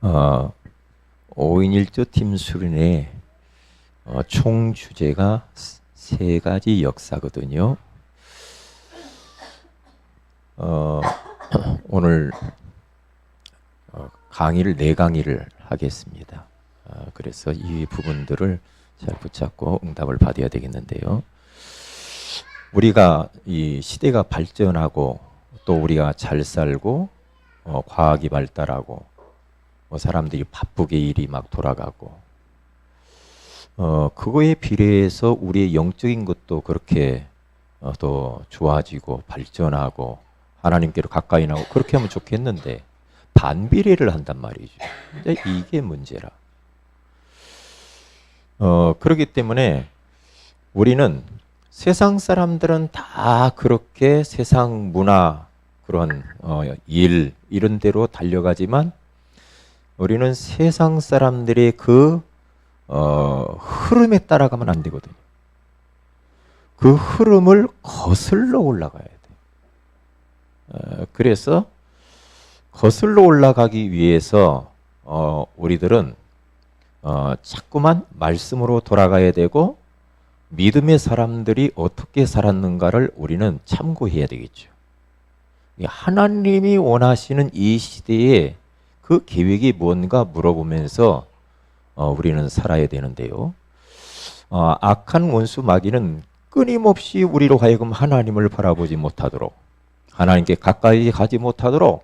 어, 5인 1조 팀 수련회 총 주제가 세 가지 역사거든요. 오늘 강의를 네 강의를 하겠습니다. 그래서 이 부분들을 잘 붙잡고 응답을 받아야 되겠는데요. 우리가 이 시대가 발전하고 또 우리가 잘 살고 과학이 발달하고 사람들이 바쁘게 일이 막 돌아가고 그거에 비례해서 우리의 영적인 것도 그렇게 더 좋아지고 발전하고 하나님께로 가까이 나고 그렇게 하면 좋겠는데 반비례를 한단 말이죠. 근데 이게 문제라. 그렇기 때문에 우리는 세상 사람들은 다 그렇게 세상 문화 그런 일 이런 대로 달려가지만 우리는 세상 사람들의 그 흐름에 따라가면 안 되거든요. 그 흐름을 거슬러 올라가야 돼. 그래서 거슬러 올라가기 위해서 우리들은 자꾸만 말씀으로 돌아가야 되고 믿음의 사람들이 어떻게 살았는가를 우리는 참고해야 되겠죠. 하나님이 원하시는 이 시대에 그 계획이 뭔가 물어보면서 우리는 살아야 되는데요. 악한 원수 마귀는 끊임없이 우리로 하여금 하나님을 바라보지 못하도록 하나님께 가까이 가지 못하도록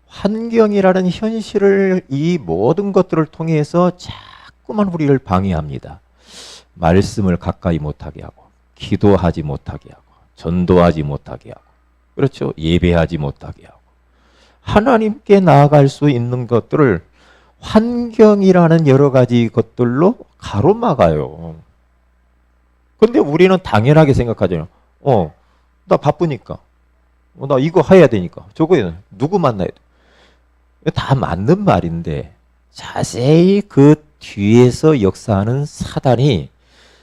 환경이라는 현실을 이 모든 것들을 통해서 자꾸만 우리를 방해합니다. 말씀을 가까이 못하게 하고 기도하지 못하게 하고 전도하지 못하게 하고 그렇죠? 예배하지 못하게 하고 하나님께 나아갈 수 있는 것들을 환경이라는 여러 가지 것들로 가로막아요. 근데 우리는 당연하게 생각하잖아요. 나 바쁘니까. 나 이거 해야 되니까. 저거 누구 만나야 돼. 다 맞는 말인데 자세히 그 뒤에서 역사하는 사단이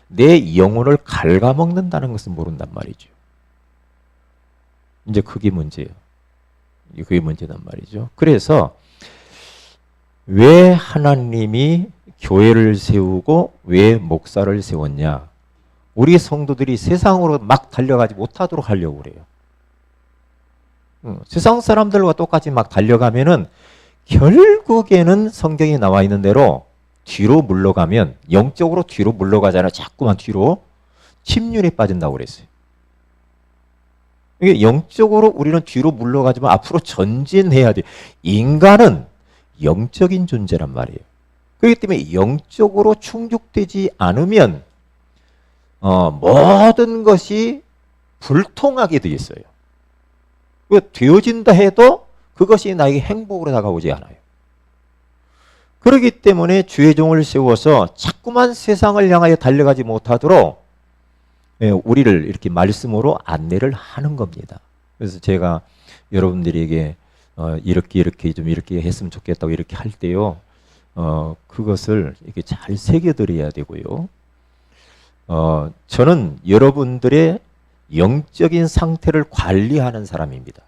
내 영혼을 갉아먹는다는 것을 모른단 말이죠. 이제 그게 문제예요. 그게 문제단 말이죠. 그래서 왜 하나님이 교회를 세우고 왜 목사를 세웠냐? 우리 성도들이 세상으로 막 달려가지 못하도록 하려고 그래요. 세상 사람들과 똑같이 막 달려가면은 결국에는 성경에 나와 있는 대로 뒤로 물러가면 영적으로 뒤로 물러가잖아요. 자꾸만 뒤로 침륜에 빠진다고 그랬어요. 이게 영적으로 우리는 뒤로 물러가지만 앞으로 전진해야 돼. 인간은 영적인 존재란 말이에요. 그렇기 때문에 영적으로 충족되지 않으면 모든 것이 불통하게 되어 있어요. 되어진다 해도 그것이 나에게 행복으로 다가오지 않아요. 그렇기 때문에 주의 종을 세워서 자꾸만 세상을 향하여 달려가지 못하도록 우리를 이렇게 말씀으로 안내를 하는 겁니다. 그래서 제가 여러분들에게 이렇게 좀 이렇게 했으면 좋겠다고 이렇게 할 때요, 그것을 이렇게 잘 새겨드려야 되고요. 저는 여러분들의 영적인 상태를 관리하는 사람입니다.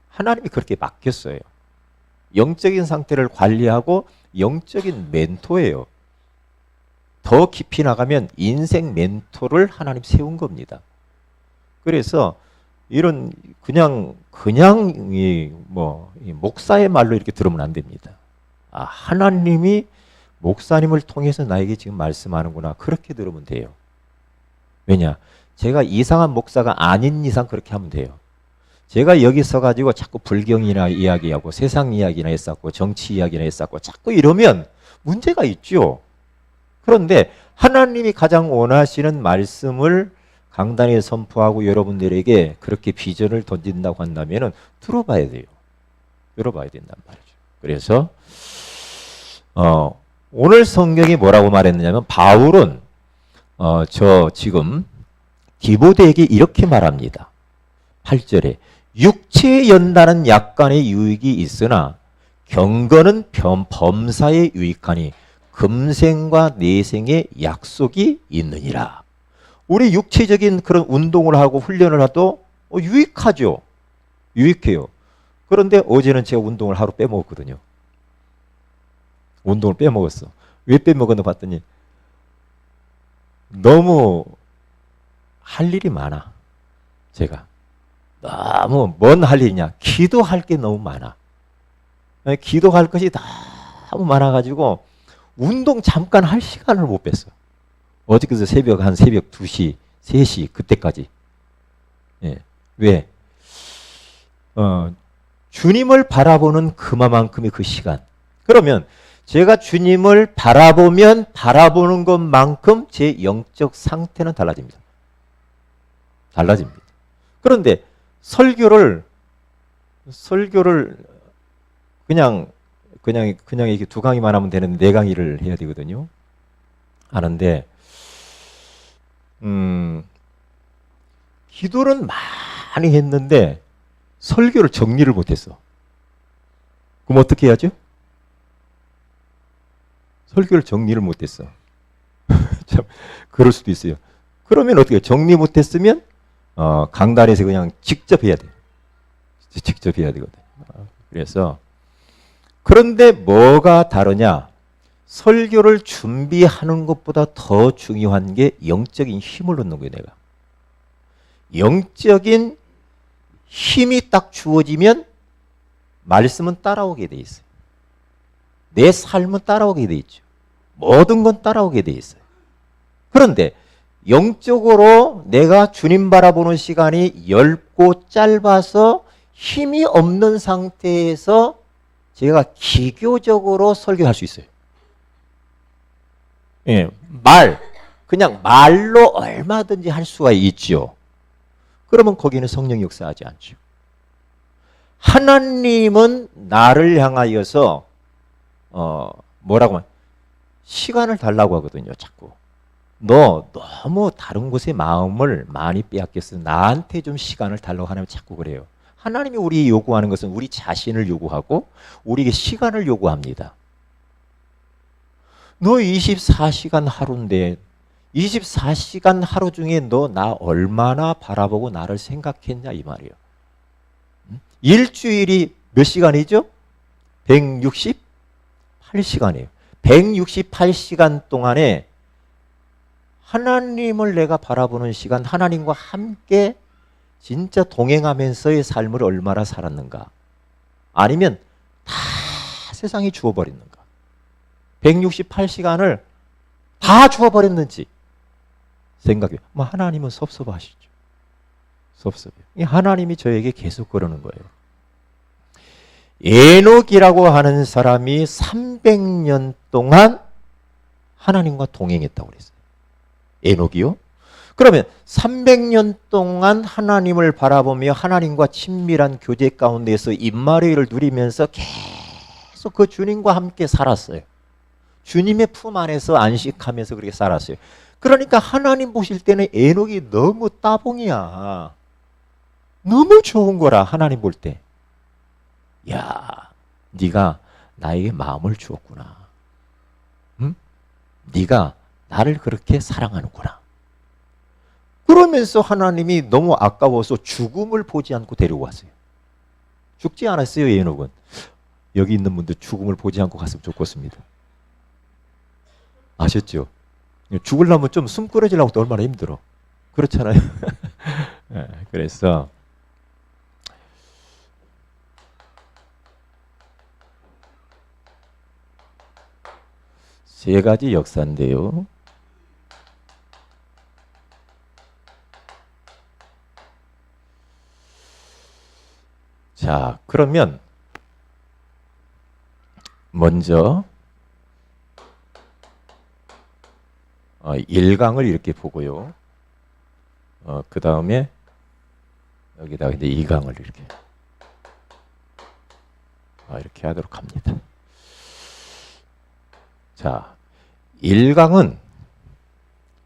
하나님이 그렇게 맡겼어요. 영적인 상태를 관리하고 영적인 멘토예요. 더 깊이 나가면 인생 멘토를 하나님 세운 겁니다. 그래서 이런 그냥 이 목사의 말로 이렇게 들으면 안 됩니다. 하나님이 목사님을 통해서 나에게 지금 말씀하는구나. 그렇게 들으면 돼요. 왜냐? 제가 이상한 목사가 아닌 이상 그렇게 하면 돼요. 제가 여기 서가지고 자꾸 불경이나 이야기하고 세상 이야기나 했었고 정치 이야기나 했었고 자꾸 이러면 문제가 있죠. 그런데 하나님이 가장 원하시는 말씀을 강단에 선포하고 여러분들에게 그렇게 비전을 던진다고 한다면 들어봐야 돼요. 들어봐야 된단 말이죠. 그래서 오늘 성경이 뭐라고 말했느냐면 바울은 지금 디모데에게 이렇게 말합니다. 8절에 육체에 연다는 약간의 유익이 있으나 경건은 범사에 유익하니 금생과 내생의 약속이 있느니라. 우리 육체적인 그런 운동을 하고 훈련을 해도 유익하죠. 유익해요. 그런데 어제는 제가 운동을 하루 빼먹었거든요. 운동을 빼먹었어. 왜 빼먹었나 봤더니 너무 할 일이 많아. 제가 너무 뭔 할 일이냐, 기도할 게 너무 많아. 기도할 것이 너무 많아가지고 운동 잠깐 할 시간을 못 뺐어. 어저께도 새벽 2시 3시 그때까지. 예. 왜? 주님을 바라보는 그만큼의 그 시간. 그러면 제가 주님을 바라보면 바라보는 것만큼 제 영적 상태는 달라집니다. 달라집니다. 그런데 설교를 그냥 이렇게 2강의만 하면 되는데 4강의를 해야 되거든요. 하는데 기도는 많이 했는데 설교를 정리를 못했어. 그럼 어떻게 해야죠? 설교를 정리를 못했어. 참 그럴 수도 있어요. 그러면 어떻게 해요? 정리 못했으면 강단에서 그냥 직접 해야 돼. 직접 해야 되거든. 그래서 그런데 뭐가 다르냐? 설교를 준비하는 것보다 더 중요한 게 영적인 힘을 얻는 거예요. 내가 영적인 힘이 딱 주어지면 말씀은 따라오게 돼 있어요. 내 삶은 따라오게 돼 있죠. 모든 건 따라오게 돼 있어요. 그런데 영적으로 내가 주님 바라보는 시간이 얇고 짧아서 힘이 없는 상태에서 제가 기교적으로 설교할 수 있어요. 예, 그냥 말로 얼마든지 할 수가 있죠. 그러면 거기는 성령이 역사하지 않죠. 하나님은 나를 향하여서 뭐라고 하면 시간을 달라고 하거든요. 자꾸 너 너무 다른 곳에 마음을 많이 빼앗겼어. 나한테 좀 시간을 달라고 하나님 자꾸 그래요. 하나님이 우리 요구하는 것은 우리 자신을 요구하고 우리에게 시간을 요구합니다. 너 24시간 하루인데 24시간 하루 중에 너 나 얼마나 바라보고 나를 생각했냐 이 말이에요. 일주일이 몇 시간이죠? 168시간이에요. 168시간 동안에 하나님을 내가 바라보는 시간, 하나님과 함께 진짜 동행하면서의 삶을 얼마나 살았는가? 아니면 다 세상이 주어버렸는가? 168시간을 다 주어버렸는지 생각해요. 하나님은 섭섭하시죠. 섭섭해요. 하나님이 저에게 계속 그러는 거예요. 에녹이라고 하는 사람이 300년 동안 하나님과 동행했다고 그랬어요. 에녹이요? 그러면 300년 동안 하나님을 바라보며 하나님과 친밀한 교제 가운데서 임마누엘을 누리면서 계속 그 주님과 함께 살았어요. 주님의 품 안에서 안식하면서 그렇게 살았어요. 그러니까 하나님 보실 때는 에녹이 너무 따봉이야. 너무 좋은 거라 하나님 볼 때. 야, 네가 나에게 마음을 주었구나. 응? 네가 나를 그렇게 사랑하는구나. 그러면서 하나님이 너무 아까워서 죽음을 보지 않고 데려왔어요. 죽지 않았어요, 에녹은. 여기 있는 분들 죽음을 보지 않고 갔으면 좋겠습니다. 아셨죠? 죽으려면 좀 숨 끊어지려고 또 얼마나 힘들어. 그렇잖아요. 네, 그래서 세 가지 역사인데요. 자, 그러면 먼저 1강을 이렇게 보고요. 그 다음에 여기다가 이제 2강을 이렇게 하도록 합니다. 자, 1강은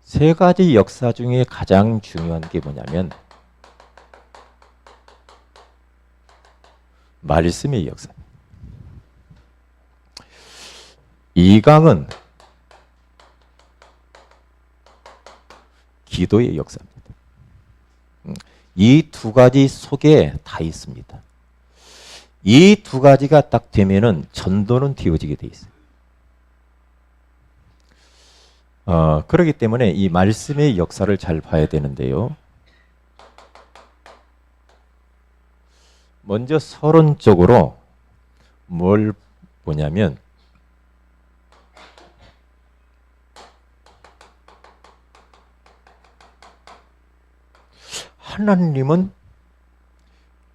세 가지 역사 중에 가장 중요한 게 뭐냐면 말씀의 역사. 2강은 기도의 역사입니다. 이 두 가지 속에 다 있습니다. 이 두 가지가 딱 되면은 전도는 되어지게 돼 있어요. 그렇기 때문에 이 말씀의 역사를 잘 봐야 되는데요. 먼저 서론적으로 뭘 보냐면 하나님은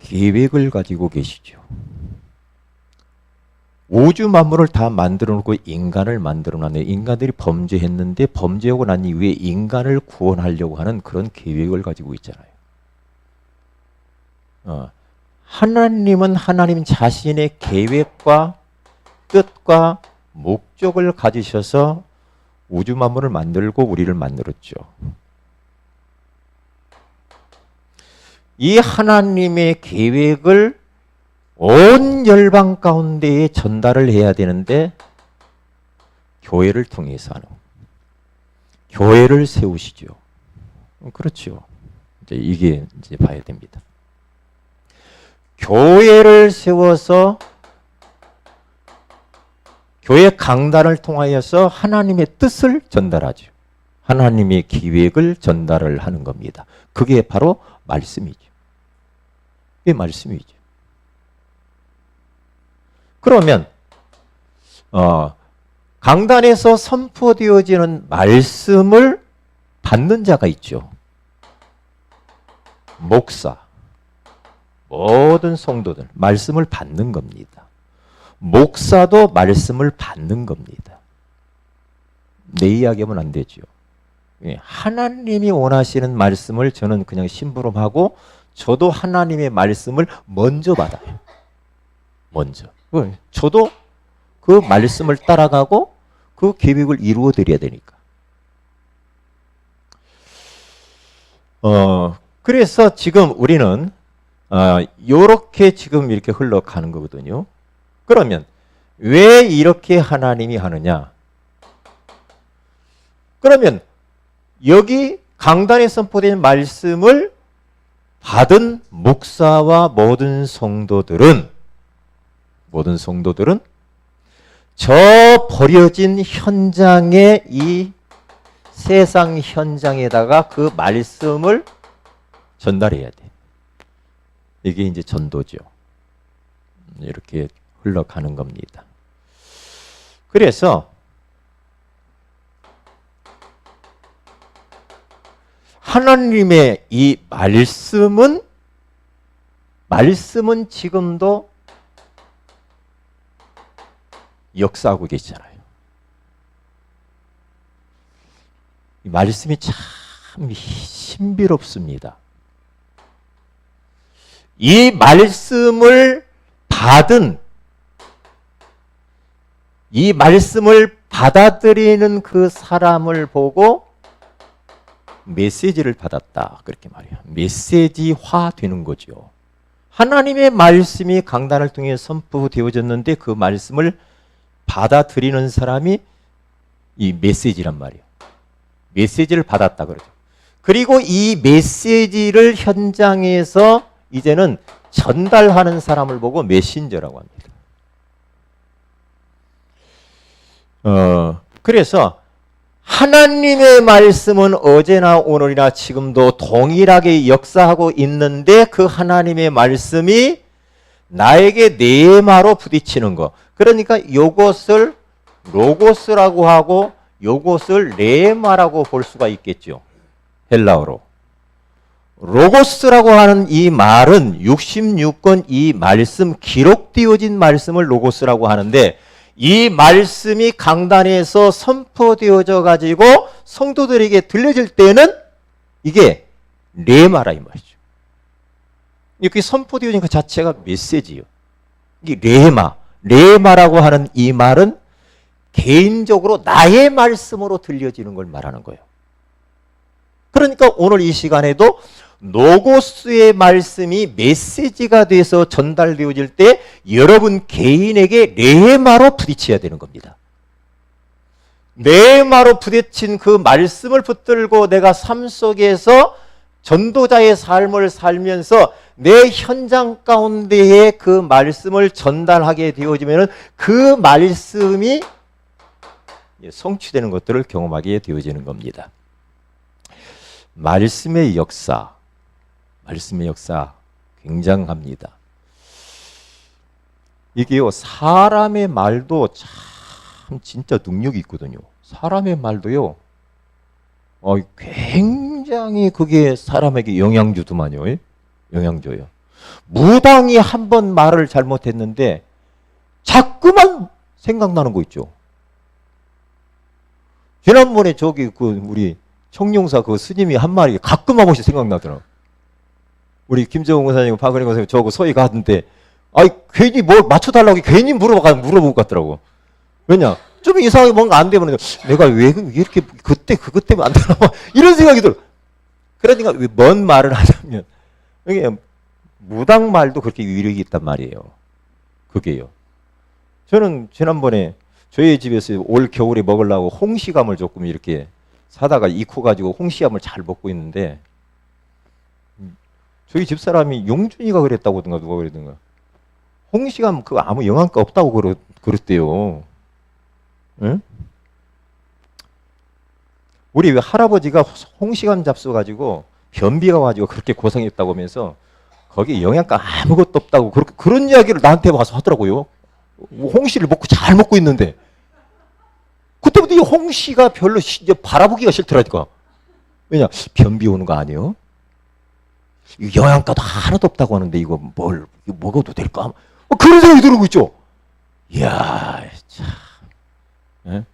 계획을 가지고 계시죠. 우주 만물을 다 만들어 놓고 인간을 만들어 놨는데 인간들이 범죄했는데 범죄하고 난 이후에 인간을 구원하려고 하는 그런 계획을 가지고 있잖아요. 하나님은 하나님 자신의 계획과 뜻과 목적을 가지셔서 우주 만물을 만들고 우리를 만들었죠. 이 하나님의 계획을 온 열방 가운데에 전달을 해야 되는데 교회를 통해서 하는, 교회를 세우시죠. 그렇죠. 이게 이제 봐야 됩니다. 교회를 세워서 교회 강단을 통하여서 하나님의 뜻을 전달하죠. 하나님의 계획을 전달을 하는 겁니다. 그게 바로 말씀이죠. 그게 말씀이죠. 그러면 강단에서 선포되어지는 말씀을 받는 자가 있죠. 목사, 모든 성도들 말씀을 받는 겁니다. 목사도 말씀을 받는 겁니다. 내 이야기하면 안 되죠. 하나님이 원하시는 말씀을 저는 그냥 심부름하고 저도 하나님의 말씀을 먼저 받아요. 먼저. 저도 그 말씀을 따라가고 그 계획을 이루어 드려야 되니까. 그래서 지금 우리는 요렇게 지금 이렇게 흘러가는 거거든요. 그러면 왜 이렇게 하나님이 하느냐? 그러면 여기 강단에 선포된 말씀을 받은 목사와 모든 성도들은 저 버려진 현장에, 이 세상 현장에다가 그 말씀을 전달해야 돼. 이게 이제 전도죠. 이렇게 흘러가는 겁니다. 그래서 하나님의 이 말씀은 지금도 역사하고 계시잖아요. 이 말씀이 참 신비롭습니다. 이 말씀을 이 말씀을 받아들이는 그 사람을 보고 메시지를 받았다, 그렇게 말해요. 메시지화 되는 거죠. 하나님의 말씀이 강단을 통해 선포되어졌는데 그 말씀을 받아들이는 사람이 이 메시지란 말이에요. 메시지를 받았다 그러죠. 그리고 이 메시지를 현장에서 이제는 전달하는 사람을 보고 메신저라고 합니다. 그래서 하나님의 말씀은 어제나 오늘이나 지금도 동일하게 역사하고 있는데 그 하나님의 말씀이 나에게 네마로 부딪히는 거. 그러니까 요것을 로고스라고 하고 요것을 레마라고 볼 수가 있겠죠. 헬라어로. 로고스라고 하는 이 말은 66권 이 말씀, 기록되어진 말씀을 로고스라고 하는데 이 말씀이 강단에서 선포되어져 가지고 성도들에게 들려질 때는 이게 레마라 이 말이죠. 이렇게 선포되어진 그 자체가 메시지예요. 이게 레마라고 하는 이 말은 개인적으로 나의 말씀으로 들려지는 걸 말하는 거예요. 그러니까 오늘 이 시간에도 로고스의 말씀이 메시지가 돼서 전달되어질 때 여러분 개인에게 레마로 부딪혀야 되는 겁니다. 레마로 부딪힌 그 말씀을 붙들고 내가 삶 속에서 전도자의 삶을 살면서 내 현장 가운데에 그 말씀을 전달하게 되어지면 그 말씀이 성취되는 것들을 경험하게 되어지는 겁니다. 말씀의 역사 굉장합니다. 이게요, 사람의 말도 참 진짜 능력이 있거든요. 사람의 말도요, 굉장히 그게 사람에게 영향 주더만요. 영향 줘요. 무당이 한 번 말을 잘못했는데 자꾸만 생각나는 거 있죠. 지난번에 우리 청룡사 그 스님이 한 말이 가끔 한 번씩 생각나더라고요. 우리 김정은 권사님, 박은희 권사님 저하고 서희 가는데 괜히 뭘 맞춰달라고 괜히 물어볼 것 같더라고. 왜냐? 좀 이상하게 뭔가 안 되면 내가 왜 이렇게 그것 때문에 안 되나 이런 생각이 들어. 그러니까 뭔 말을 하자면 이게 무당 말도 그렇게 위력이 있단 말이에요. 그게요. 저는 지난번에 저희 집에서 올 겨울에 먹으려고 홍시감을 조금 이렇게 사다가 익혀가지고 홍시감을 잘 먹고 있는데 저희 집사람이 용준이가 그랬다고든가 누가 그랬든가 홍시감 그거 아무 영양가 없다고 그랬대요. 응? 우리 할아버지가 홍시감 잡숴가지고 변비가 와가지고 그렇게 고생했다고 하면서 거기에 영양가 아무것도 없다고 그런 이야기를 나한테 와서 하더라고요. 홍시를 잘 먹고 있는데 그때부터 이 홍시가 별로 이제 바라보기가 싫더라니까. 왜냐? 변비 오는 거 아니에요? 영양가도 하나도 없다고 하는데 이거 먹어도 될까? 그런 생각이 들고 있죠. 이야, 참. 예?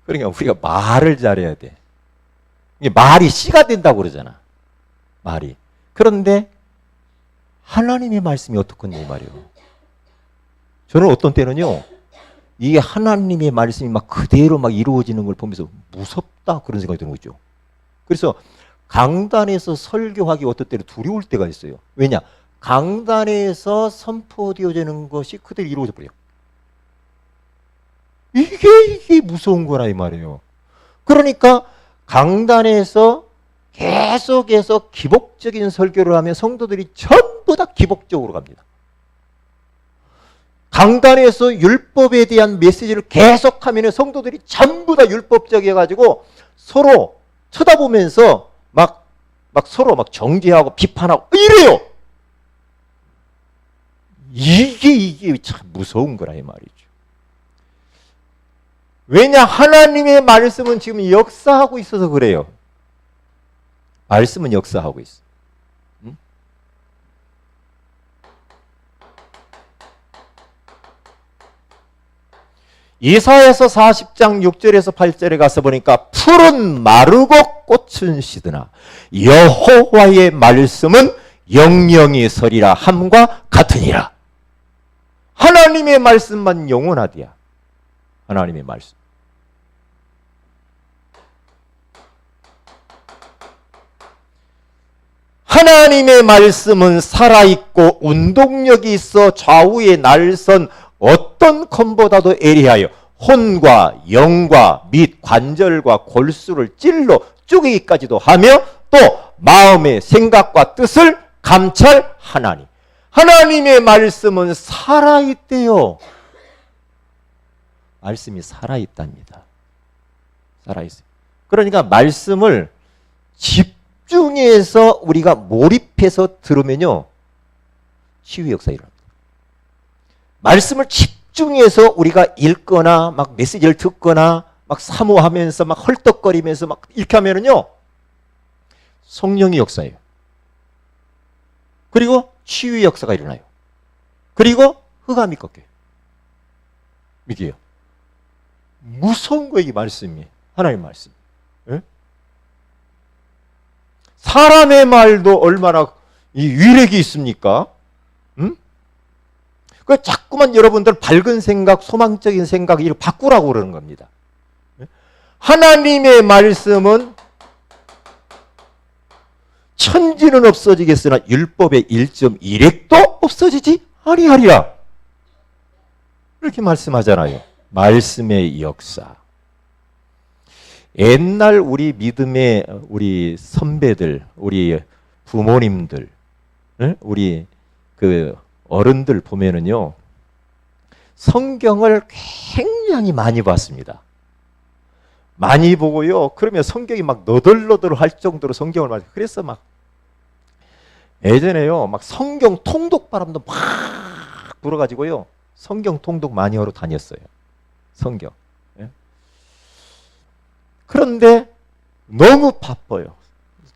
그러니까 우리가 말을 잘해야 돼. 말이 씨가 된다고 그러잖아. 말이. 그런데 하나님의 말씀이 어떻겠냐 이 말이에요. 저는 어떤 때는요, 이게 하나님의 말씀이 막 그대로 막 이루어지는 걸 보면서 무섭다 그런 생각이 드는 거죠. 그래서 강단에서 설교하기 어떤 때는 두려울 때가 있어요. 왜냐? 강단에서 선포되어지는 것이 그대로 이루어져 버려요. 이게 무서운 거라 이 말이에요. 그러니까 강단에서 계속해서 기복적인 설교를 하면 성도들이 전부 다 기복적으로 갑니다. 강단에서 율법에 대한 메시지를 계속하면 성도들이 전부 다 율법적이어가지고 서로 쳐다보면서 막 서로 막 정죄하고 비판하고 이래요. 이게 참 무서운 거라 이 말이죠. 왜냐? 하나님의 말씀은 지금 역사하고 있어서 그래요. 말씀은 역사하고 있어. 응? 이사야서 40장 6절에서 8절에 가서 보니까 풀은 마르고 꽃은 시드나 여호와의 말씀은 영영이 서리라 함과 같으니라. 하나님의 말씀만 영원하디야. 하나님의 말씀. 하나님의 말씀은 살아있고 운동력이 있어 좌우의 날선 어떤 검보다도 예리하여 혼과 영과 및 관절과 골수를 찔러 쪼개기까지도 하며 또 마음의 생각과 뜻을 감찰하나니. 하나님의 말씀은 살아있대요. 말씀이 살아있답니다. 살아있어요. 그러니까 말씀을 집중해서 우리가 몰입해서 들으면요, 치유 역사 일어납니다. 말씀을 집중해서 우리가 읽거나 막 메시지를 듣거나 막 사모하면서 막 헐떡거리면서 막 이렇게 하면은요, 성령의 역사예요. 그리고 치유의 역사가 일어나요. 그리고 흑암이 꺾여요. 이게요. 무서운 거예요, 이 말씀이. 하나님의 말씀. 예? 사람의 말도 얼마나 이 위력이 있습니까? 그 자꾸만 여러분들 밝은 생각, 소망적인 생각 이렇게 바꾸라고 그러는 겁니다. 하나님의 말씀은 천지는 없어지겠으나 율법의 1.1핵도 없어지지 아니하리라. 이렇게 말씀하잖아요. 말씀의 역사. 옛날 우리 믿음의 우리 선배들, 우리 부모님들, 우리 그 어른들 보면은요, 성경을 굉장히 많이 봤습니다. 많이 보고요. 그러면 성경이 막 너덜너덜 할 정도로 성경을 많이, 그래서 막 예전에요, 막 성경 통독 바람도 막 불어가지고요. 성경 통독 많이 하러 다녔어요. 성경. 예? 그런데 너무 바빠요.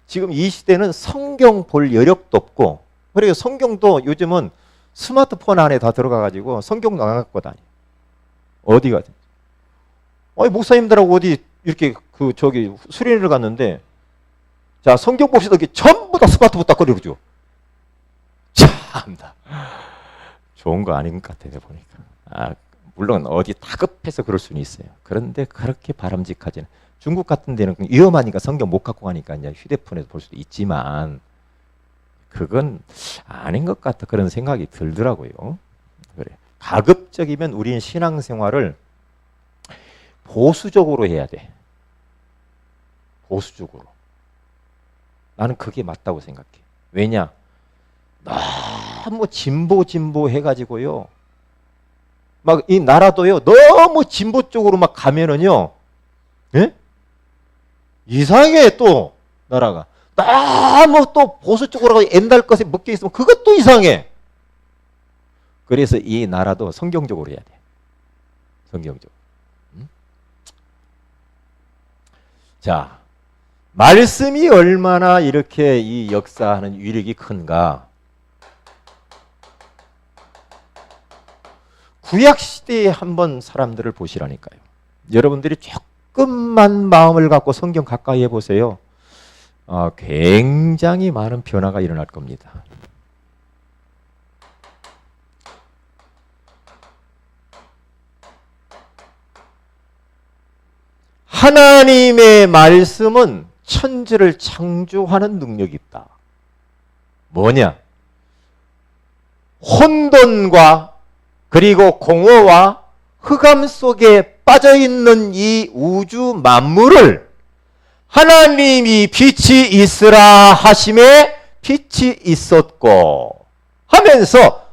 지금 이 시대는 성경 볼 여력도 없고, 그리고 성경도 요즘은 스마트폰 안에 다 들어가가지고 성경도 안 갖고 다녀. 어디 가든. 아니, 목사님들하고 어디 이렇게 수련회를 갔는데, 자, 성경 봅시다. 전부 다 스마트폰 딱 꺼내죠. 참다. 좋은 거 아닌 것 같아, 내가 보니까. 물론 어디 다급해서 그럴 수는 있어요. 그런데 그렇게 바람직하지는. 중국 같은 데는 위험하니까 성경 못 갖고 가니까 이제 휴대폰에서 볼 수도 있지만, 그건 아닌 것 같다, 그런 생각이 들더라고요. 그래. 가급적이면 우리는 신앙생활을 보수적으로 해야 돼. 보수적으로. 나는 그게 맞다고 생각해. 왜냐? 너무 진보 해가지고요. 막 이 나라도요, 너무 진보 쪽으로 막 가면은요, 예? 이상해, 또, 나라가. 너무 또 보수 쪽으로 옛날 것에 묶여 있으면 그것도 이상해. 그래서 이 나라도 성경적으로 해야 돼. 성경적으로. 자, 말씀이 얼마나 이렇게 이 역사하는 위력이 큰가. 구약시대에 한번 사람들을 보시라니까요. 여러분들이 조금만 마음을 갖고 성경 가까이 해보세요. 굉장히 많은 변화가 일어날 겁니다. 하나님의 말씀은 천지를 창조하는 능력이 있다. 뭐냐? 혼돈과 그리고 공허와 흑암 속에 빠져있는 이 우주 만물을 하나님이 빛이 있으라 하심에 빛이 있었고 하면서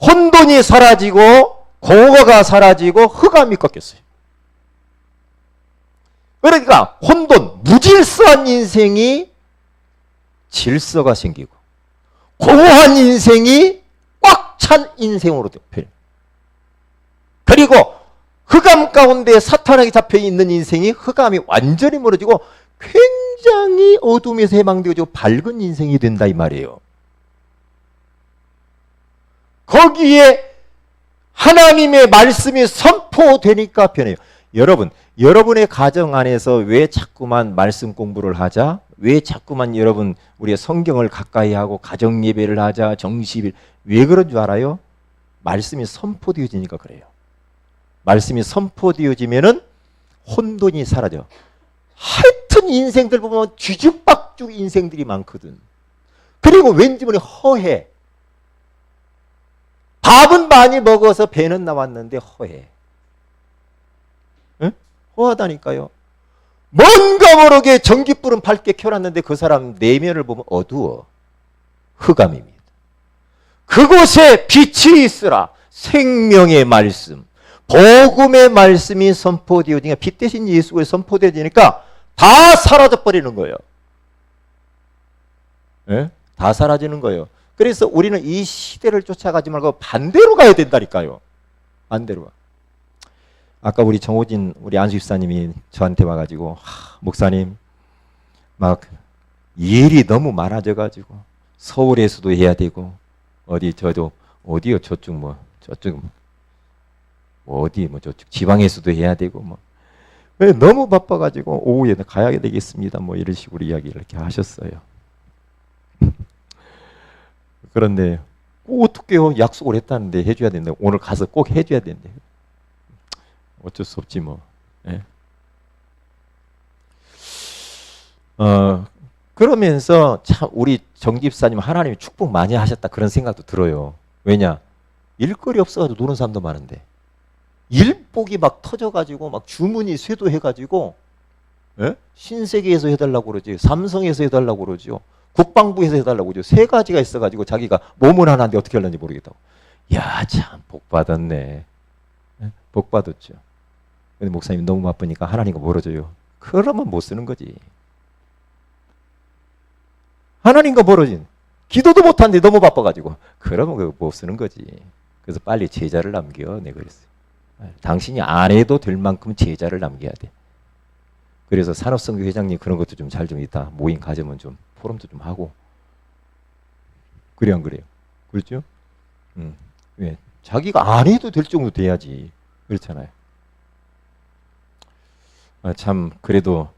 혼돈이 사라지고 공허가 사라지고 흑암이 꺾였어요. 그러니까 혼돈, 무질서한 인생이 질서가 생기고 공허한 인생이 꽉 찬 인생으로 변해요. 그리고 흑암 가운데 사탄에게 잡혀있는 인생이 흑암이 완전히 무너지고 굉장히 어둠에서 해방되어지고 밝은 인생이 된다 이 말이에요. 거기에 하나님의 말씀이 선포되니까 변해요. 여러분, 여러분의 가정 안에서 왜 자꾸만 말씀 공부를 하자? 왜 자꾸만 여러분 우리의 성경을 가까이 하고 가정 예배를 하자? 정시일 왜 그런 줄 알아요? 말씀이 선포되어지니까 그래요. 말씀이 선포되어지면은 혼돈이 사라져. 하여튼 인생들 보면 뒤죽박죽 인생들이 많거든. 그리고 왠지 모르게 허해. 밥은 많이 먹어서 배는 나왔는데 허해. 응? 허하다니까요. 뭔가 모르게 전깃불은 밝게 켜놨는데 그 사람 내면을 보면 어두워. 흑암입니다. 그곳에 빛이 있으라. 생명의 말씀. 복음의 말씀이 선포되어지니까 빛 대신 예수가 선포되어지니까 다 사라져버리는 거예요. 네? 다 사라지는 거예요. 그래서 우리는 이 시대를 쫓아가지 말고 반대로 가야 된다니까요. 반대로. 아까 우리 정호진 우리 안수집사님이 저한테 와가지고 목사님 막 일이 너무 많아져가지고 서울에서도 해야 되고 어디요 저쪽 저쪽 지방에서도 해야 되고 너무 바빠가지고 오후에 가야 되겠습니다. 이런 식으로 이야기를 이렇게 하셨어요. 그런데 꼭 어떻게 약속을 했다는데 해줘야 된다. 오늘 가서 꼭 해줘야 된대. 어쩔 수 없지 뭐. 예. 그러면서 참 우리 정 집사님 하나님이 축복 많이 하셨다 그런 생각도 들어요. 왜냐? 일거리 없어가지고 노는 사람도 많은데 일복이 막 터져가지고 막 주문이 쇄도해가지고 예? 신세계에서 해달라고 그러지, 삼성에서 해달라고 그러죠, 국방부에서 해달라고 그러죠. 세 가지가 있어가지고 자기가 몸은 하나인데 어떻게 하려는지 모르겠다고. 야, 참 복 받았네. 복 받았죠. 근데 목사님 너무 바쁘니까 하나님과 멀어져요. 그러면 못 쓰는 거지. 하나님과 멀어진, 기도도 못하는데 너무 바빠가지고 그러면 그거 못 쓰는 거지. 그래서 빨리 제자를 남겨. 내가 그랬어요. 당신이 안 해도 될 만큼 제자를 남겨야 돼. 그래서 산업선교 회장님 그런 것도 좀 잘 좀 있다. 모임 가져면 좀 포럼도 좀 하고. 그래 안 그래요? 그렇죠? 왜? 자기가 안 해도 될 정도 돼야지. 그렇잖아요. 참 그래도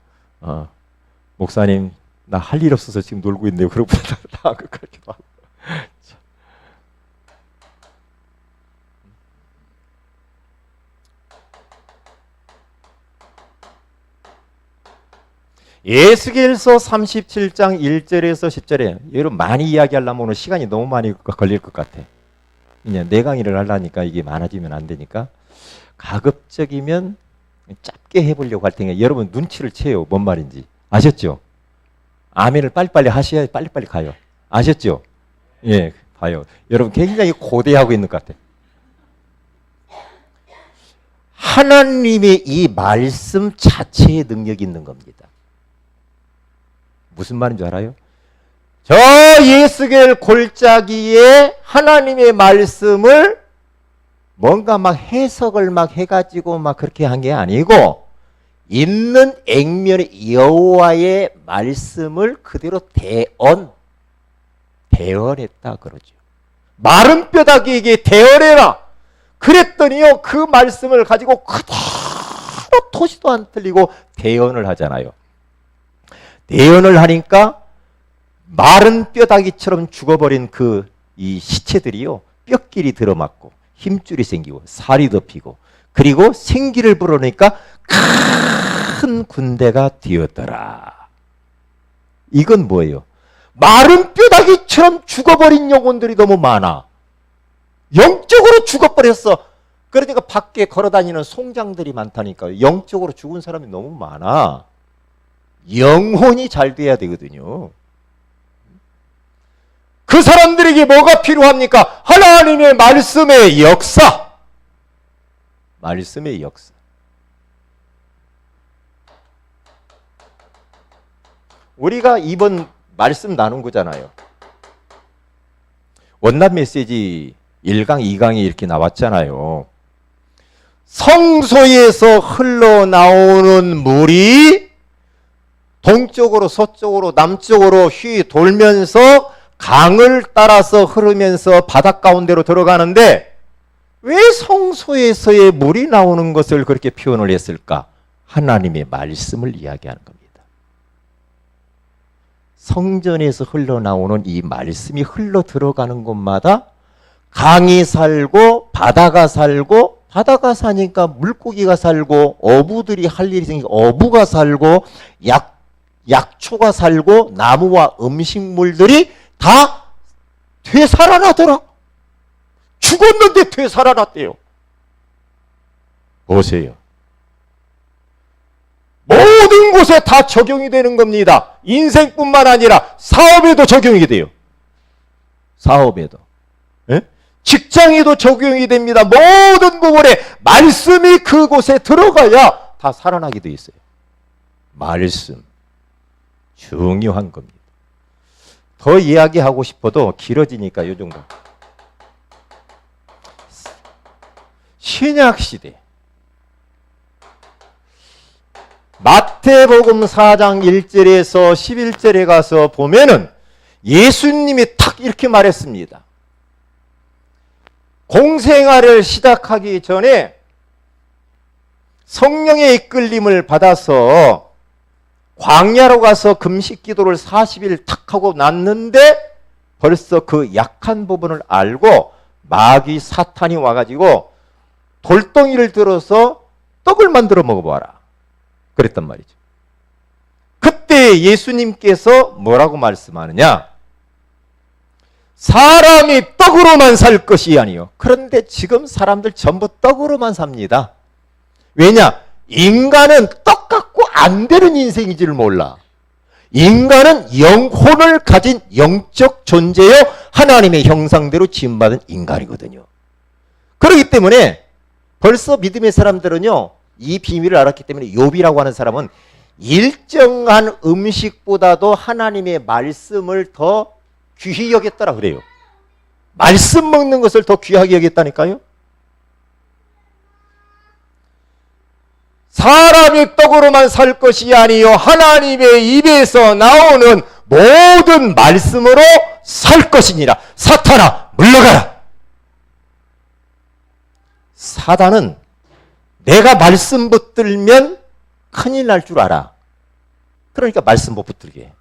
목사님 나 할 일 없어서 지금 놀고 있네요. 그러고 다 그렇게도 하고. 에스겔서 37장 1절에서 10절에 여러분 많이 이야기하려면 오늘 시간이 너무 많이 걸릴 것 같아. 그냥 내 강의를 하려니까 이게 많아지면 안 되니까 가급적이면 짧게 해보려고 할 테니까 여러분 눈치를 채요. 뭔 말인지 아셨죠? 아멘을 빨리빨리 하셔야 빨리빨리 가요. 아셨죠? 예, 봐요. 여러분 굉장히 고대하고 있는 것 같아. 하나님의 이 말씀 자체에 능력이 있는 겁니다. 무슨 말인지 알아요? 저 에스겔 골짜기에 하나님의 말씀을 뭔가 막 해석을 막 해가지고 막 그렇게 한 게 아니고 있는 액면의 여호와의 말씀을 그대로 대언했다 그러죠. 마른 뼈다귀에게 대언해라. 그랬더니요 그 말씀을 가지고 그대로 토시도 안 틀리고 대언을 하잖아요. 대언을 하니까 마른 뼈다귀처럼 죽어버린 이 시체들이요 뼈끼리 들어맞고 힘줄이 생기고 살이 덮이고 그리고 생기를 불어넣으니까 큰 군대가 되었더라. 이건 뭐예요? 마른 뼈다귀처럼 죽어버린 영혼들이 너무 많아. 영적으로 죽어버렸어. 그러니까 밖에 걸어다니는 송장들이 많다니까요. 영적으로 죽은 사람이 너무 많아. 영혼이 잘 돼야 되거든요. 그 사람들에게 뭐가 필요합니까? 하나님의 말씀의 역사. 말씀의 역사. 우리가 이번 말씀 나눈 거잖아요. 원난 메시지 1강, 2강이 이렇게 나왔잖아요. 성소에서 흘러나오는 물이 동쪽으로 서쪽으로 남쪽으로 휘 돌면서 강을 따라서 흐르면서 바닷 가운데로 들어가는데 왜 성소에서의 물이 나오는 것을 그렇게 표현을 했을까? 하나님의 말씀을 이야기하는 겁니다. 성전에서 흘러나오는 이 말씀이 흘러 들어가는 곳마다 강이 살고 바다가 살고 바다가 사니까 물고기가 살고 어부들이 할 일이 생기고 어부가 살고 약초가 살고 나무와 음식물들이 다 되살아나더라. 죽었는데 되살아났대요. 보세요. 모든 곳에 다 적용이 되는 겁니다. 인생뿐만 아니라 사업에도 적용이 돼요. 사업에도. 예? 직장에도 적용이 됩니다. 모든 부분에 말씀이 그곳에 들어가야 다 살아나게 돼 있어요. 말씀. 중요한 겁니다. 더 이야기하고 싶어도 길어지니까 이 정도. 신약시대 마태복음 4장 1절에서 11절에 가서 보면은 예수님이 탁 이렇게 말했습니다. 공생활을 시작하기 전에 성령의 이끌림을 받아서 광야로 가서 금식 기도를 40일 탁 하고 났는데 벌써 그 약한 부분을 알고 마귀 사탄이 와가지고 돌덩이를 들어서 떡을 만들어 먹어봐라. 그랬단 말이죠. 그때 예수님께서 뭐라고 말씀하느냐? 사람이 떡으로만 살 것이 아니요. 그런데 지금 사람들 전부 떡으로만 삽니다. 왜냐? 인간은 떡 갖고 안 되는 인생인 줄 몰라. 인간은 영혼을 가진 영적 존재요. 하나님의 형상대로 지음받은 인간이거든요. 그렇기 때문에 벌써 믿음의 사람들은요, 이 비밀을 알았기 때문에 욥이라고 하는 사람은 일정한 음식보다도 하나님의 말씀을 더 귀히 여겼더라 그래요. 말씀 먹는 것을 더 귀하게 여겼다니까요. 사람이 떡으로만 살 것이 아니요 하나님의 입에서 나오는 모든 말씀으로 살 것이니라. 사탄아 물러가라. 사단은 내가 말씀 붙들면 큰일 날 줄 알아. 그러니까 말씀 못 붙들게 해.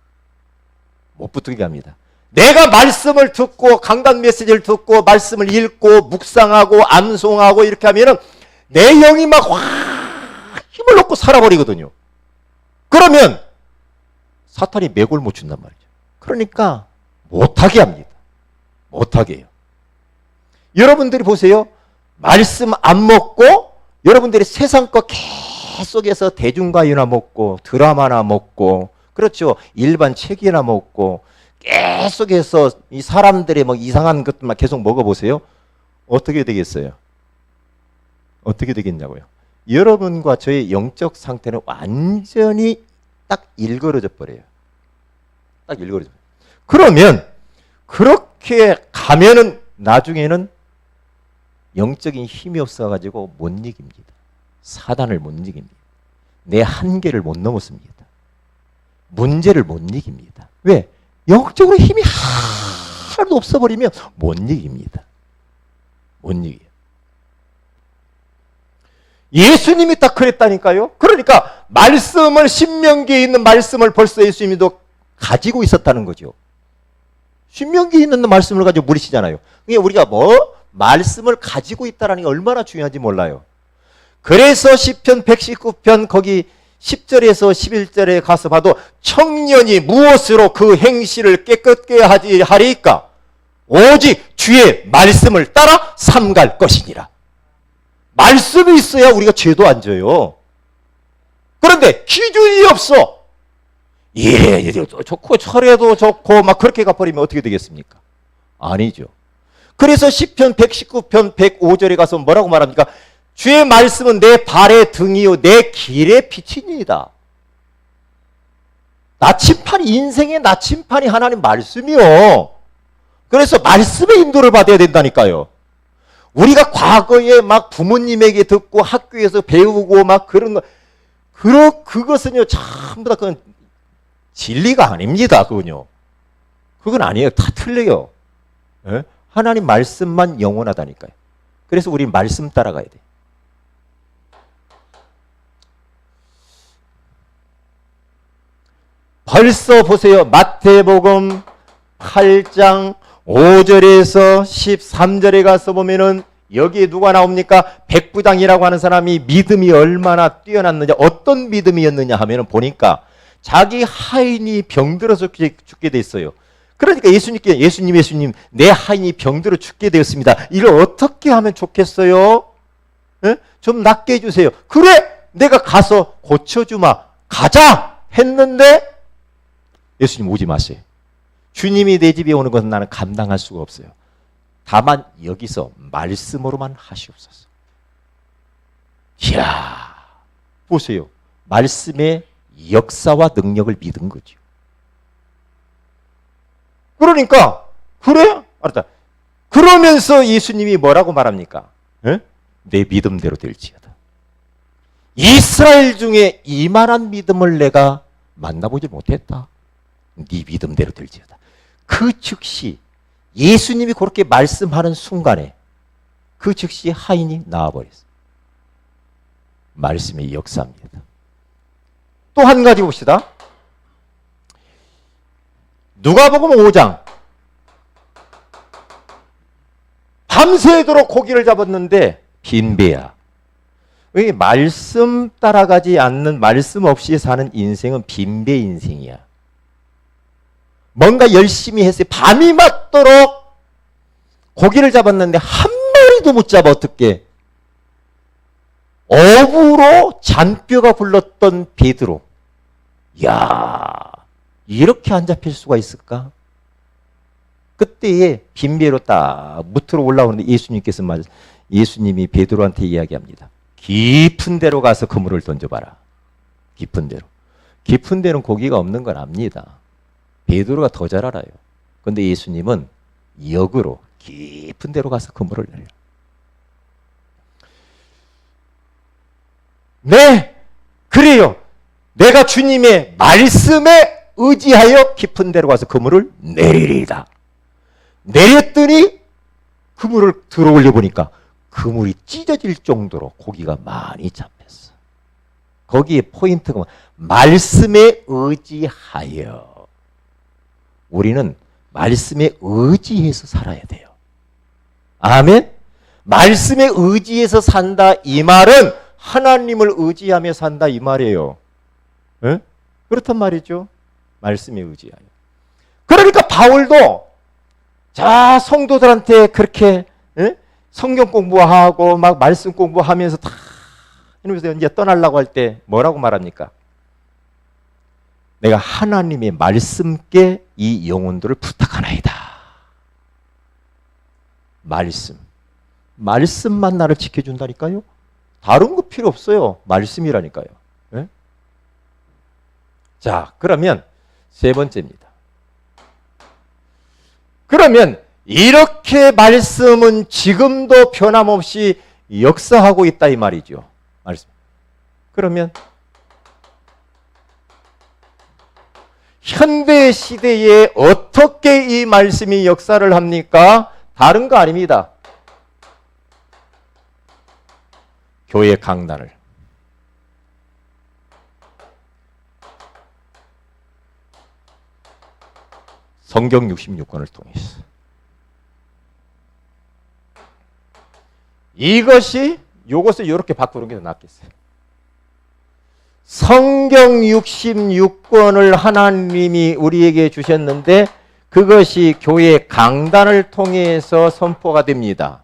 못 붙들게 합니다. 내가 말씀을 듣고 강단 메시지를 듣고 말씀을 읽고 묵상하고 암송하고 이렇게 하면은 내 영이 막 힘을 얻고 살아버리거든요. 그러면 사탄이 매골 못 준단 말이죠. 그러니까 못하게 합니다. 못하게 해요. 여러분들이 보세요. 말씀 안 먹고 여러분들이 세상 거 계속해서 대중가요나 먹고 드라마나 먹고 그렇죠. 일반 책이나 먹고 계속해서 이 사람들의 뭐 이상한 것들만 계속 먹어보세요. 어떻게 되겠어요? 어떻게 되겠냐고요? 여러분과 저의 영적 상태는 완전히 딱 일그러져 버려요. 딱 일그러져 버려요. 그러면 그렇게 가면은 나중에는 영적인 힘이 없어가지고 못 이깁니다. 사단을 못 이깁니다. 내 한계를 못 넘었습니다. 문제를 못 이깁니다. 왜? 영적으로 힘이 하나도 없어버리면 못 이깁니다. 못 이겨요. 예수님이 딱 그랬다니까요. 그러니까 말씀을 신명기에 있는 말씀을 벌써 예수님도 가지고 있었다는 거죠. 신명기에 있는 말씀을 가지고 물으시잖아요. 그러니까 우리가 뭐 말씀을 가지고 있다는 게 얼마나 중요한지 몰라요. 그래서 시편 119편 거기 10절에서 11절에 가서 봐도 청년이 무엇으로 그 행실을 깨끗게 하리까? 오직 주의 말씀을 따라 삼갈 것이니라. 말씀이 있어야 우리가 죄도 안 져요. 그런데 기준이 없어. 예, 좋고 철에도 좋고 막 그렇게 가버리면 어떻게 되겠습니까? 아니죠. 그래서 시편 119편 105절에 가서 뭐라고 말합니까? 주의 말씀은 내 발의 등이요 내 길의 빛이니이다. 나침판이 인생의 나침판이 하나님 말씀이요. 그래서 말씀의 인도를 받아야 된다니까요. 우리가 과거에 막 부모님에게 듣고 학교에서 배우고 막 그런 거 그것은요 전부 다 그건 진리가 아닙니다. 그건 아니에요. 다 틀려요. 예? 하나님 말씀만 영원하다니까요. 그래서 우리 말씀 따라가야 돼. 벌써 보세요. 마태복음 8장 5절에서 13절에 가서 보면은 여기에 누가 나옵니까? 백부장이라고 하는 사람이 믿음이 얼마나 뛰어났느냐, 어떤 믿음이었느냐 하면은 보니까 자기 하인이 병들어서 죽게 됐어요. 그러니까 예수님, 내 하인이 병들어 죽게 되었습니다. 이걸 어떻게 하면 좋겠어요? 에? 좀 낫게 해주세요. 그래, 내가 가서 고쳐주마. 가자! 했는데 예수님 오지 마세요. 주님이 내 집에 오는 것은 나는 감당할 수가 없어요. 다만 여기서 말씀으로만 하시옵소서. 이야, 보세요. 말씀의 역사와 능력을 믿은 거죠. 그러니까 그래? 알았다. 그러면서 예수님이 뭐라고 말합니까? 에? 내 믿음대로 될지어다. 이스라엘 중에 이만한 믿음을 내가 만나보지 못했다. 네 믿음대로 될지어다. 그 즉시 예수님이 그렇게 말씀하는 순간에 그 즉시 하인이 나와버렸어요. 말씀의 역사입니다. 또 한 가지 봅시다. 누가복음 5장. 밤새도록 고기를 잡았는데 빈배야. 왜 말씀 따라가지 않는, 말씀 없이 사는 인생은 빈배 인생이야. 뭔가 열심히 했어요. 밤이 맞도록 고기를 잡았는데 한 마리도 못 잡아. 어떻게? 어부로 잔뼈가 굴렀던 베드로. 이야, 이렇게 안 잡힐 수가 있을까? 그때에 빈배로 딱 무트로 올라오는데 예수님께서 예수님이 베드로한테 이야기합니다. 깊은 데로 가서 그물을 던져봐라. 깊은 데로. 깊은 데는 고기가 없는 걸 압니다. 베드로가 더 잘 알아요. 그런데 예수님은 역으로 깊은 데로 가서 그물을 내려. 네, 그래요. 내가 주님의 말씀에 의지하여 깊은 데로 가서 그물을 내리리이다. 내렸더니 그물을 들어 올려 보니까 그물이 찢어질 정도로 고기가 많이 잡혔어. 거기에 포인트가 말씀에 의지하여. 우리는 말씀에 의지해서 살아야 돼요. 아멘. 말씀에 의지해서 산다 이 말은 하나님을 의지하며 산다 이 말이에요. 에? 그렇단 말이죠. 말씀에 의지하여. 그러니까 바울도 자 성도들한테 그렇게 성경 공부하고 막 말씀 공부하면서 다 이러면서 이제 떠나려고 할 때 뭐라고 말합니까? 내가 하나님의 말씀께 이 영혼들을 부탁하나이다. 말씀만 나를 지켜준다니까요. 다른 거 필요 없어요. 말씀이라니까요. 네? 자, 그러면 세 번째입니다. 그러면 이렇게 말씀은 지금도 변함없이 역사하고 있다 이 말이죠. 말씀. 그러면 현대 시대에 어떻게 이 말씀이 역사를 합니까? 다른 거 아닙니다. 교회 강단을 성경 66권을 통해서 요것을 이렇게 바꾸는 게 더 낫겠어요. 성경 66권을 하나님이 우리에게 주셨는데 그것이 교회 강단을 통해서 선포가 됩니다.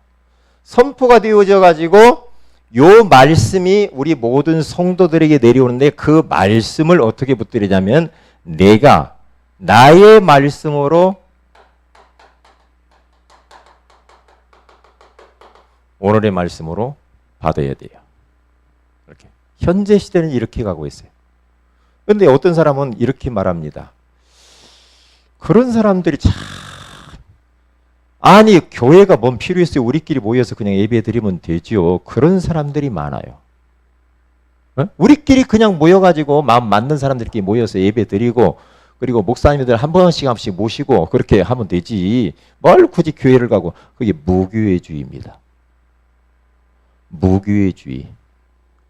선포가 되어져 가지고 요 말씀이 우리 모든 성도들에게 내려오는데 그 말씀을 어떻게 붙들이냐면 내가 나의 말씀으로 오늘의 말씀으로 받아야 돼요. 이렇게. 현재 시대는 이렇게 가고 있어요. 그런데 어떤 사람은 이렇게 말합니다. 그런 사람들이 참 아니 교회가 뭔 필요 있어요. 우리끼리 모여서 그냥 예배 드리면 되죠. 그런 사람들이 많아요. 우리끼리 그냥 모여가지고 마음 맞는 사람들끼리 모여서 예배 드리고 그리고 목사님들 한 번씩 모시고 그렇게 하면 되지. 뭘 굳이 교회를 가고. 그게 무교회주의입니다. 무교회주의.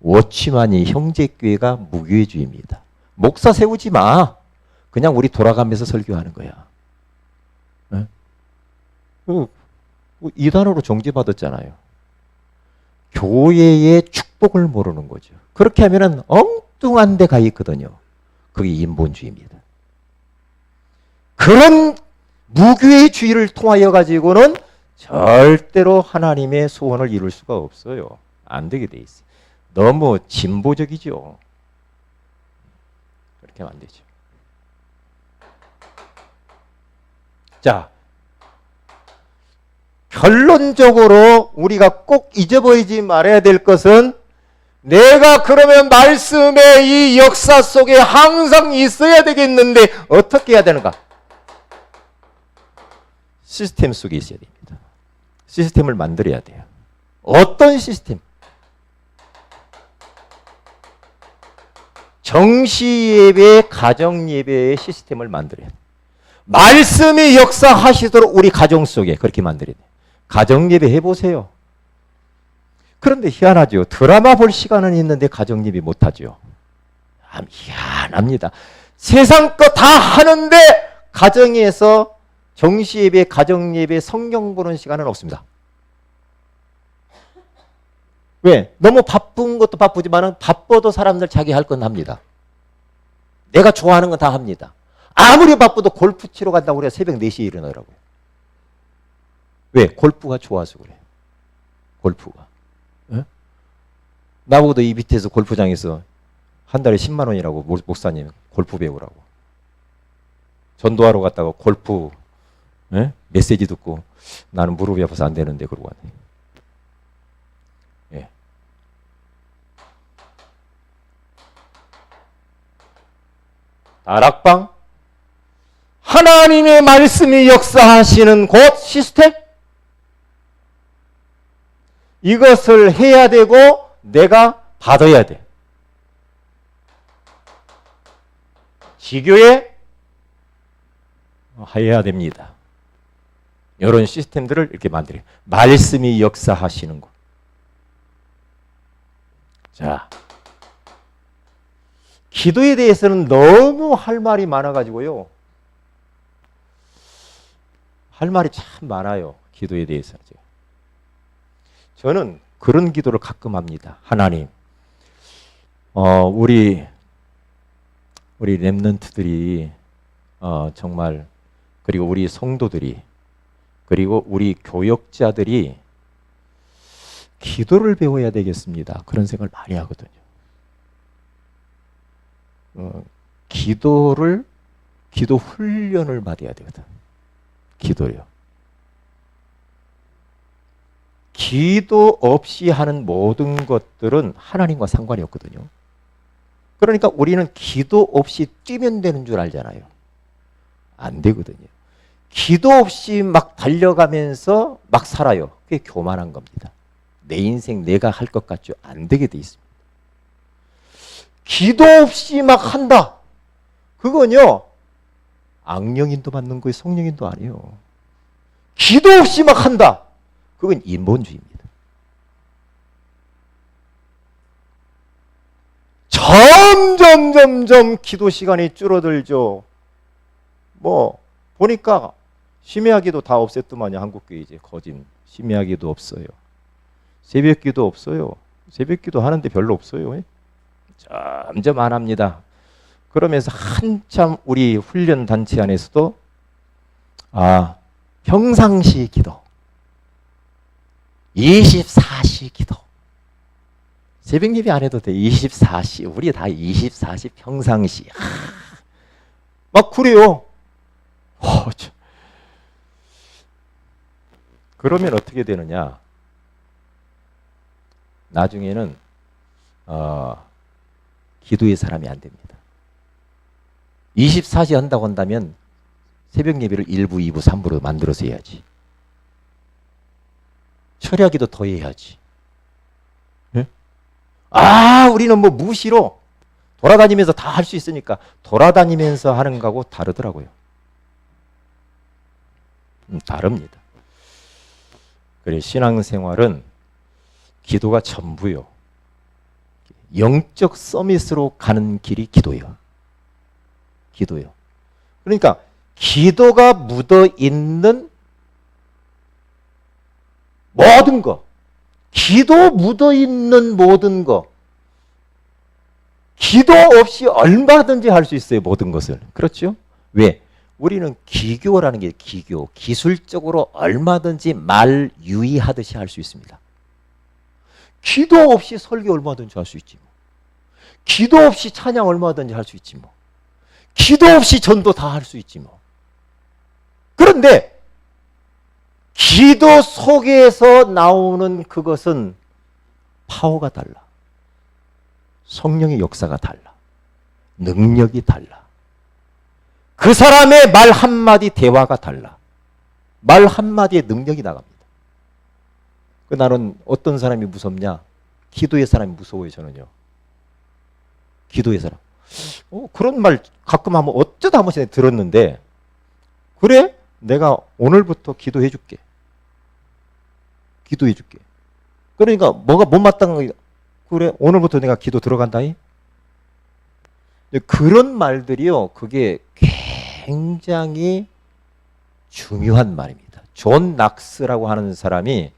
워치만이 형제교회가 무교회주의입니다. 목사 세우지 마. 그냥 우리 돌아가면서 설교하는 거야. 네? 이단으로 정죄받았잖아요. 교회의 축복을 모르는 거죠. 그렇게 하면은 엉뚱한 데 가 있거든요. 그게 인본주의입니다. 그런 무교회주의를 통하여 가지고는 절대로 하나님의 소원을 이룰 수가 없어요. 안 되게 돼 있어요. 너무 진보적이죠. 그렇게 하면 안 되죠. 자, 결론적으로 우리가 꼭 잊어버리지 말아야 될 것은 내가 그러면 말씀의 이 역사 속에 항상 있어야 되겠는데 어떻게 해야 되는가? 시스템 속에 있어야 됩니다. 시스템을 만들어야 돼요. 어떤 시스템? 정시예배, 가정예배의 시스템을 만들어야 돼요. 말씀이 역사하시도록 우리 가정 속에 그렇게 만들어야 돼요. 가정예배 해보세요. 그런데 희한하죠. 드라마 볼 시간은 있는데 가정예배 못하죠. 희한합니다. 세상 거 다 하는데 가정에서 정시예배, 가정예배, 성경 보는 시간은 없습니다. 왜? 너무 바쁜 것도 바쁘지만 바빠도 사람들 자기 할 건 합니다. 내가 좋아하는 건 다 합니다. 아무리 바빠도 골프 치러 간다고 그래야 새벽 4시에 일어나더라고요. 왜? 골프가 좋아서 그래. 골프가. 에? 나보고도 이 밑에서 골프장에서 한 달에 10만 원이라고 목사님 골프 배우라고. 전도하러 갔다가 골프 메시지 듣고 나는 무릎이 아파서 안 되는데 그러고 왔네. 다락방, 하나님의 말씀이 역사하시는 곳 시스템, 이것을 해야 되고 내가 받아야 돼. 지교에 해야 됩니다. 이런 시스템들을 이렇게 만들어요. 말씀이 역사하시는 것. 자, 기도에 대해서는 너무 할 말이 많아가지고요. 할 말이 참 많아요. 기도에 대해서. 저는 그런 기도를 가끔 합니다. 하나님, 우리 렘넌트들이 정말, 그리고 우리 성도들이, 그리고 우리 교역자들이 기도를 배워야 되겠습니다. 그런 생각을 많이 하거든요. 기도 훈련을 받아야 되거든. 기도요. 기도 없이 하는 모든 것들은 하나님과 상관이 없거든요. 그러니까 우리는 기도 없이 뛰면 되는 줄 알잖아요. 안 되거든요. 기도 없이 막 달려가면서 막 살아요. 그게 교만한 겁니다. 내 인생 내가 할 것 같죠? 안 되게 돼 있습니다. 기도 없이 막 한다. 그건요, 악령인도 받는 거예요. 성령인도 아니에요. 기도 없이 막 한다. 그건 인본주의입니다. 점점 기도 시간이 줄어들죠. 뭐 보니까 심야기도 다 없앴더만요. 한국교회 이제 거진 심야기도 없어요. 새벽기도 없어요. 새벽기도 하는데 별로 없어요. 점점 안 합니다. 그러면서 한참 우리 훈련 단체 안에서도 평상시 기도, 24시 기도. 새벽 예배 안 해도 돼. 24시. 우리 다 24시 평상시. 막 그래요. 그러면 어떻게 되느냐? 나중에는 기도의 사람이 안 됩니다. 24시 한다고 한다면 새벽 예배를 1부, 2부, 3부로 만들어서 해야지. 철야기도 더 해야지. 네? 우리는 뭐 무시로 돌아다니면서 다 할 수 있으니까 돌아다니면서 하는 거하고 다르더라고요. 다릅니다. 그래, 신앙생활은 기도가 전부요. 영적 서밋으로 가는 길이 기도예요. 기도요. 그러니까 기도가 묻어 있는 모든 거, 기도 묻어 있는 모든 거, 기도 없이 얼마든지 할 수 있어요. 모든 것을. 그렇죠? 왜? 우리는 기교라는 게 기교, 기술적으로 얼마든지 말 유의하듯이 할 수 있습니다. 기도 없이 설교 얼마든지 할 수 있지 뭐. 기도 없이 찬양 얼마든지 할 수 있지 뭐. 기도 없이 전도 다 할 수 있지 뭐. 그런데 기도 속에서 나오는 그것은 파워가 달라. 성령의 역사가 달라. 능력이 달라. 그 사람의 말 한마디 대화가 달라. 말 한마디에 능력이 나갑니다. 나는 어떤 사람이 무섭냐? 기도의 사람이 무서워요, 저는요. 기도의 사람. 그런 말 가끔 한번 어쩌다 한 번씩 들었는데, 그래? 내가 오늘부터 기도해 줄게. 기도해 줄게. 그러니까 뭐가 못마땅한 거, 그래? 오늘부터 내가 기도 들어간다이? 그런 말들이요, 그게 굉장히 중요한 말입니다. 존 낙스라고 하는 사람이,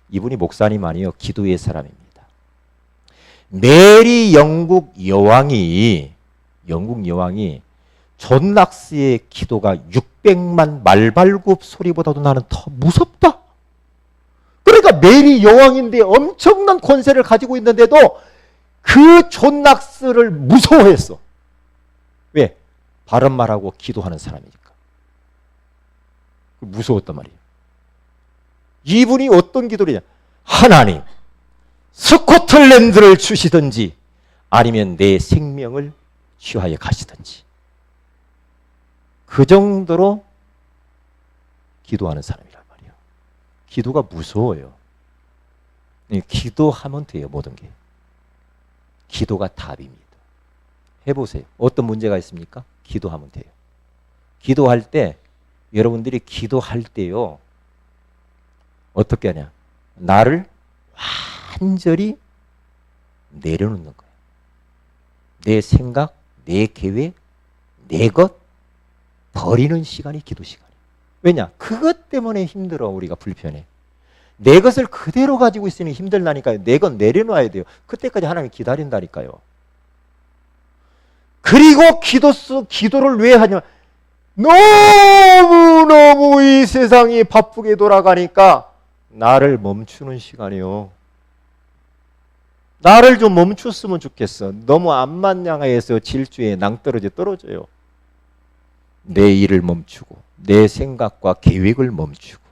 이분이 목사님 아니에요. 기도의 사람입니다. 메리 영국 여왕이 존 낙스의 기도가 600만 말발굽 소리보다도 나는 더 무섭다. 그러니까 메리 여왕인데 엄청난 권세를 가지고 있는데도 그 존 낙스를 무서워했어. 왜? 바른 말하고 기도하는 사람이니까. 무서웠단 말이에요. 이분이 어떤 기도를 했냐? 하나님, 스코틀랜드를 주시든지 아니면 내 생명을 취하여 가시든지. 그 정도로 기도하는 사람이란 말이에요. 기도가 무서워요. 기도하면 돼요, 모든 게. 기도가 답입니다. 해보세요. 어떤 문제가 있습니까? 기도하면 돼요. 기도할 때, 여러분들이 기도할 때요, 어떻게 하냐? 나를 완전히 내려놓는 거예요. 내 생각, 내 계획, 내 것 버리는 시간이 기도 시간이에요. 왜냐? 그것 때문에 힘들어. 우리가 불편해. 내 것을 그대로 가지고 있으니 힘들다니까요. 내 것 내려놔야 돼요. 그때까지 하나님 기다린다니까요. 그리고 기도를 왜 하냐면 너무너무 이 세상이 바쁘게 돌아가니까 나를 멈추는 시간이요. 나를 좀 멈췄으면 좋겠어. 너무 안만냥해서 질주에 낭떠러지 떨어져요. 내 일을 멈추고 내 생각과 계획을 멈추고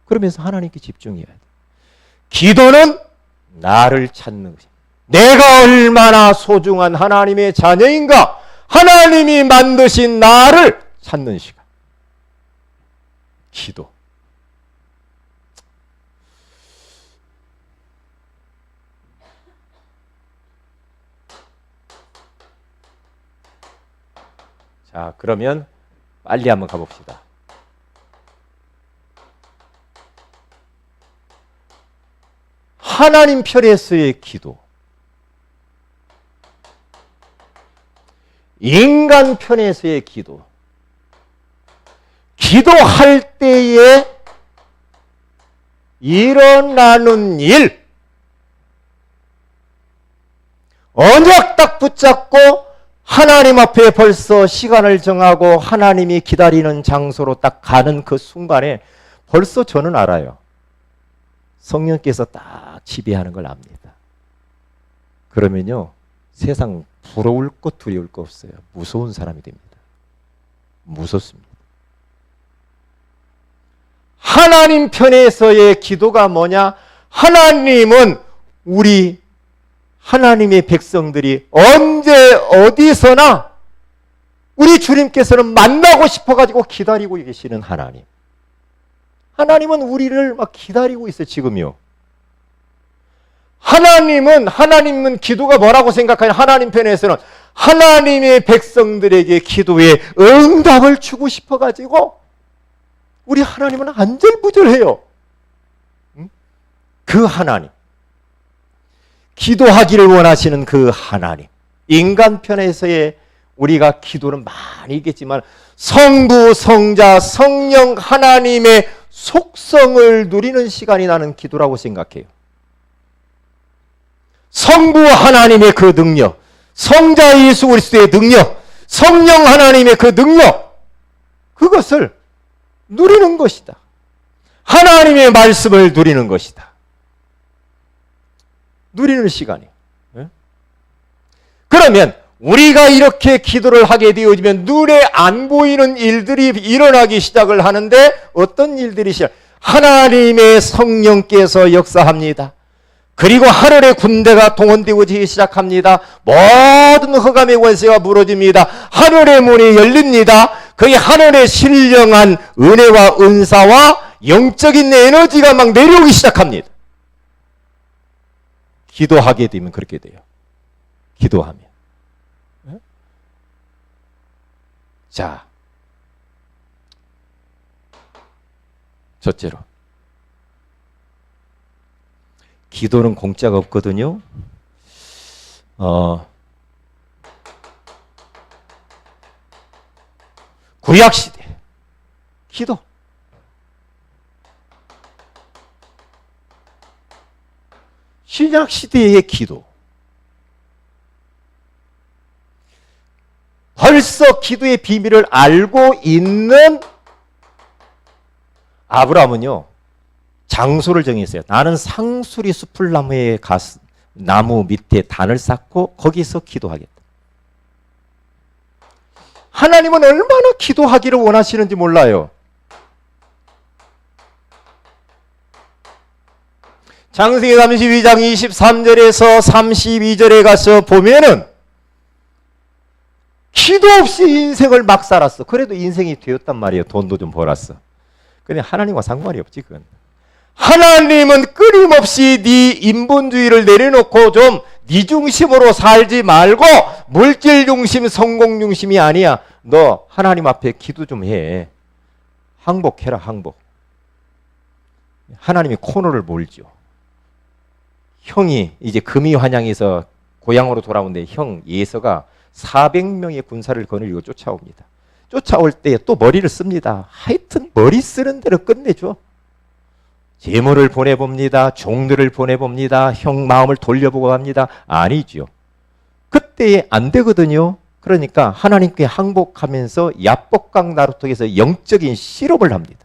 그러면서 하나님께 집중해야 돼. 기도는 나를 찾는 것입니다. 내가 얼마나 소중한 하나님의 자녀인가, 하나님이 만드신 나를 찾는 시간. 기도. 자, 그러면 빨리 한번 가봅시다. 하나님 편에서의 기도, 인간 편에서의 기도. 기도할 때에 일어나는 일, 언약 딱 붙잡고 하나님 앞에 벌써 시간을 정하고 하나님이 기다리는 장소로 딱 가는 그 순간에 벌써 저는 알아요. 성령께서 딱 지배하는 걸 압니다. 그러면요, 세상 부러울 것 두려울 것 없어요. 무서운 사람이 됩니다. 무섭습니다. 하나님 편에서의 기도가 뭐냐? 하나님은 우리 하나님의 백성들이 언제 어디서나 우리 주님께서는 만나고 싶어가지고 기다리고 계시는 하나님. 하나님은 우리를 막 기다리고 있어요, 지금요. 하나님은 기도가 뭐라고 생각하냐? 하나님 편에서는 하나님의 백성들에게 기도에 응답을 주고 싶어가지고 우리 하나님은 안절부절해요. 그 하나님. 기도하기를 원하시는 그 하나님. 인간 편에서의 우리가 기도는 많이 있겠지만 성부, 성자, 성령 하나님의 속성을 누리는 시간이 나는 기도라고 생각해요. 성부 하나님의 그 능력, 성자 예수 그리스도의 능력, 성령 하나님의 그 능력, 그것을 누리는 것이다. 하나님의 말씀을 누리는 것이다. 누리는 시간이에요. 그러면 우리가 이렇게 기도를 하게 되어지면 눈에 안 보이는 일들이 일어나기 시작을 하는데 어떤 일들이 하나님의 성령께서 역사합니다. 그리고 하늘의 군대가 동원되어지기 시작합니다. 모든 흑암의 권세가 무너집니다. 하늘의 문이 열립니다. 그의 하늘의 신령한 은혜와 은사와 영적인 에너지가 막 내려오기 시작합니다. 기도하게 되면 그렇게 돼요. 기도하면. 자, 첫째로 기도는 공짜가 없거든요. 구약시대 기도. 신약시대의 기도. 벌써 기도의 비밀을 알고 있는 아브라함은요, 장소를 정했어요. 나는 상수리 수풀나무에 가서 나무 밑에 단을 쌓고 거기서 기도하겠다. 하나님은 얼마나 기도하기를 원하시는지 몰라요. 창세기 32장 23절에서 32절에 가서 보면은 기도 없이 인생을 막 살았어. 그래도 인생이 되었단 말이에요. 돈도 좀 벌었어. 근데 하나님과 상관이 없지 그건. 하나님은 끊임없이 네 인본주의를 내려놓고 좀 네 중심으로 살지 말고 물질 중심, 성공 중심이 아니야. 너 하나님 앞에 기도 좀 해. 항복해라, 항복. 하나님이 코너를 몰죠. 형이 이제 금이환양에서 고향으로 돌아오는데 형 예서가 400명의 군사를 거느리고 쫓아옵니다. 쫓아올 때 또 머리를 씁니다. 하여튼 머리 쓰는 대로 끝내줘. 재물을 보내봅니다. 종들을 보내봅니다. 형 마음을 돌려보고 합니다. 아니죠. 그때 안 되거든요. 그러니까 하나님께 항복하면서 야복강 나루통에서 영적인 실험을 합니다.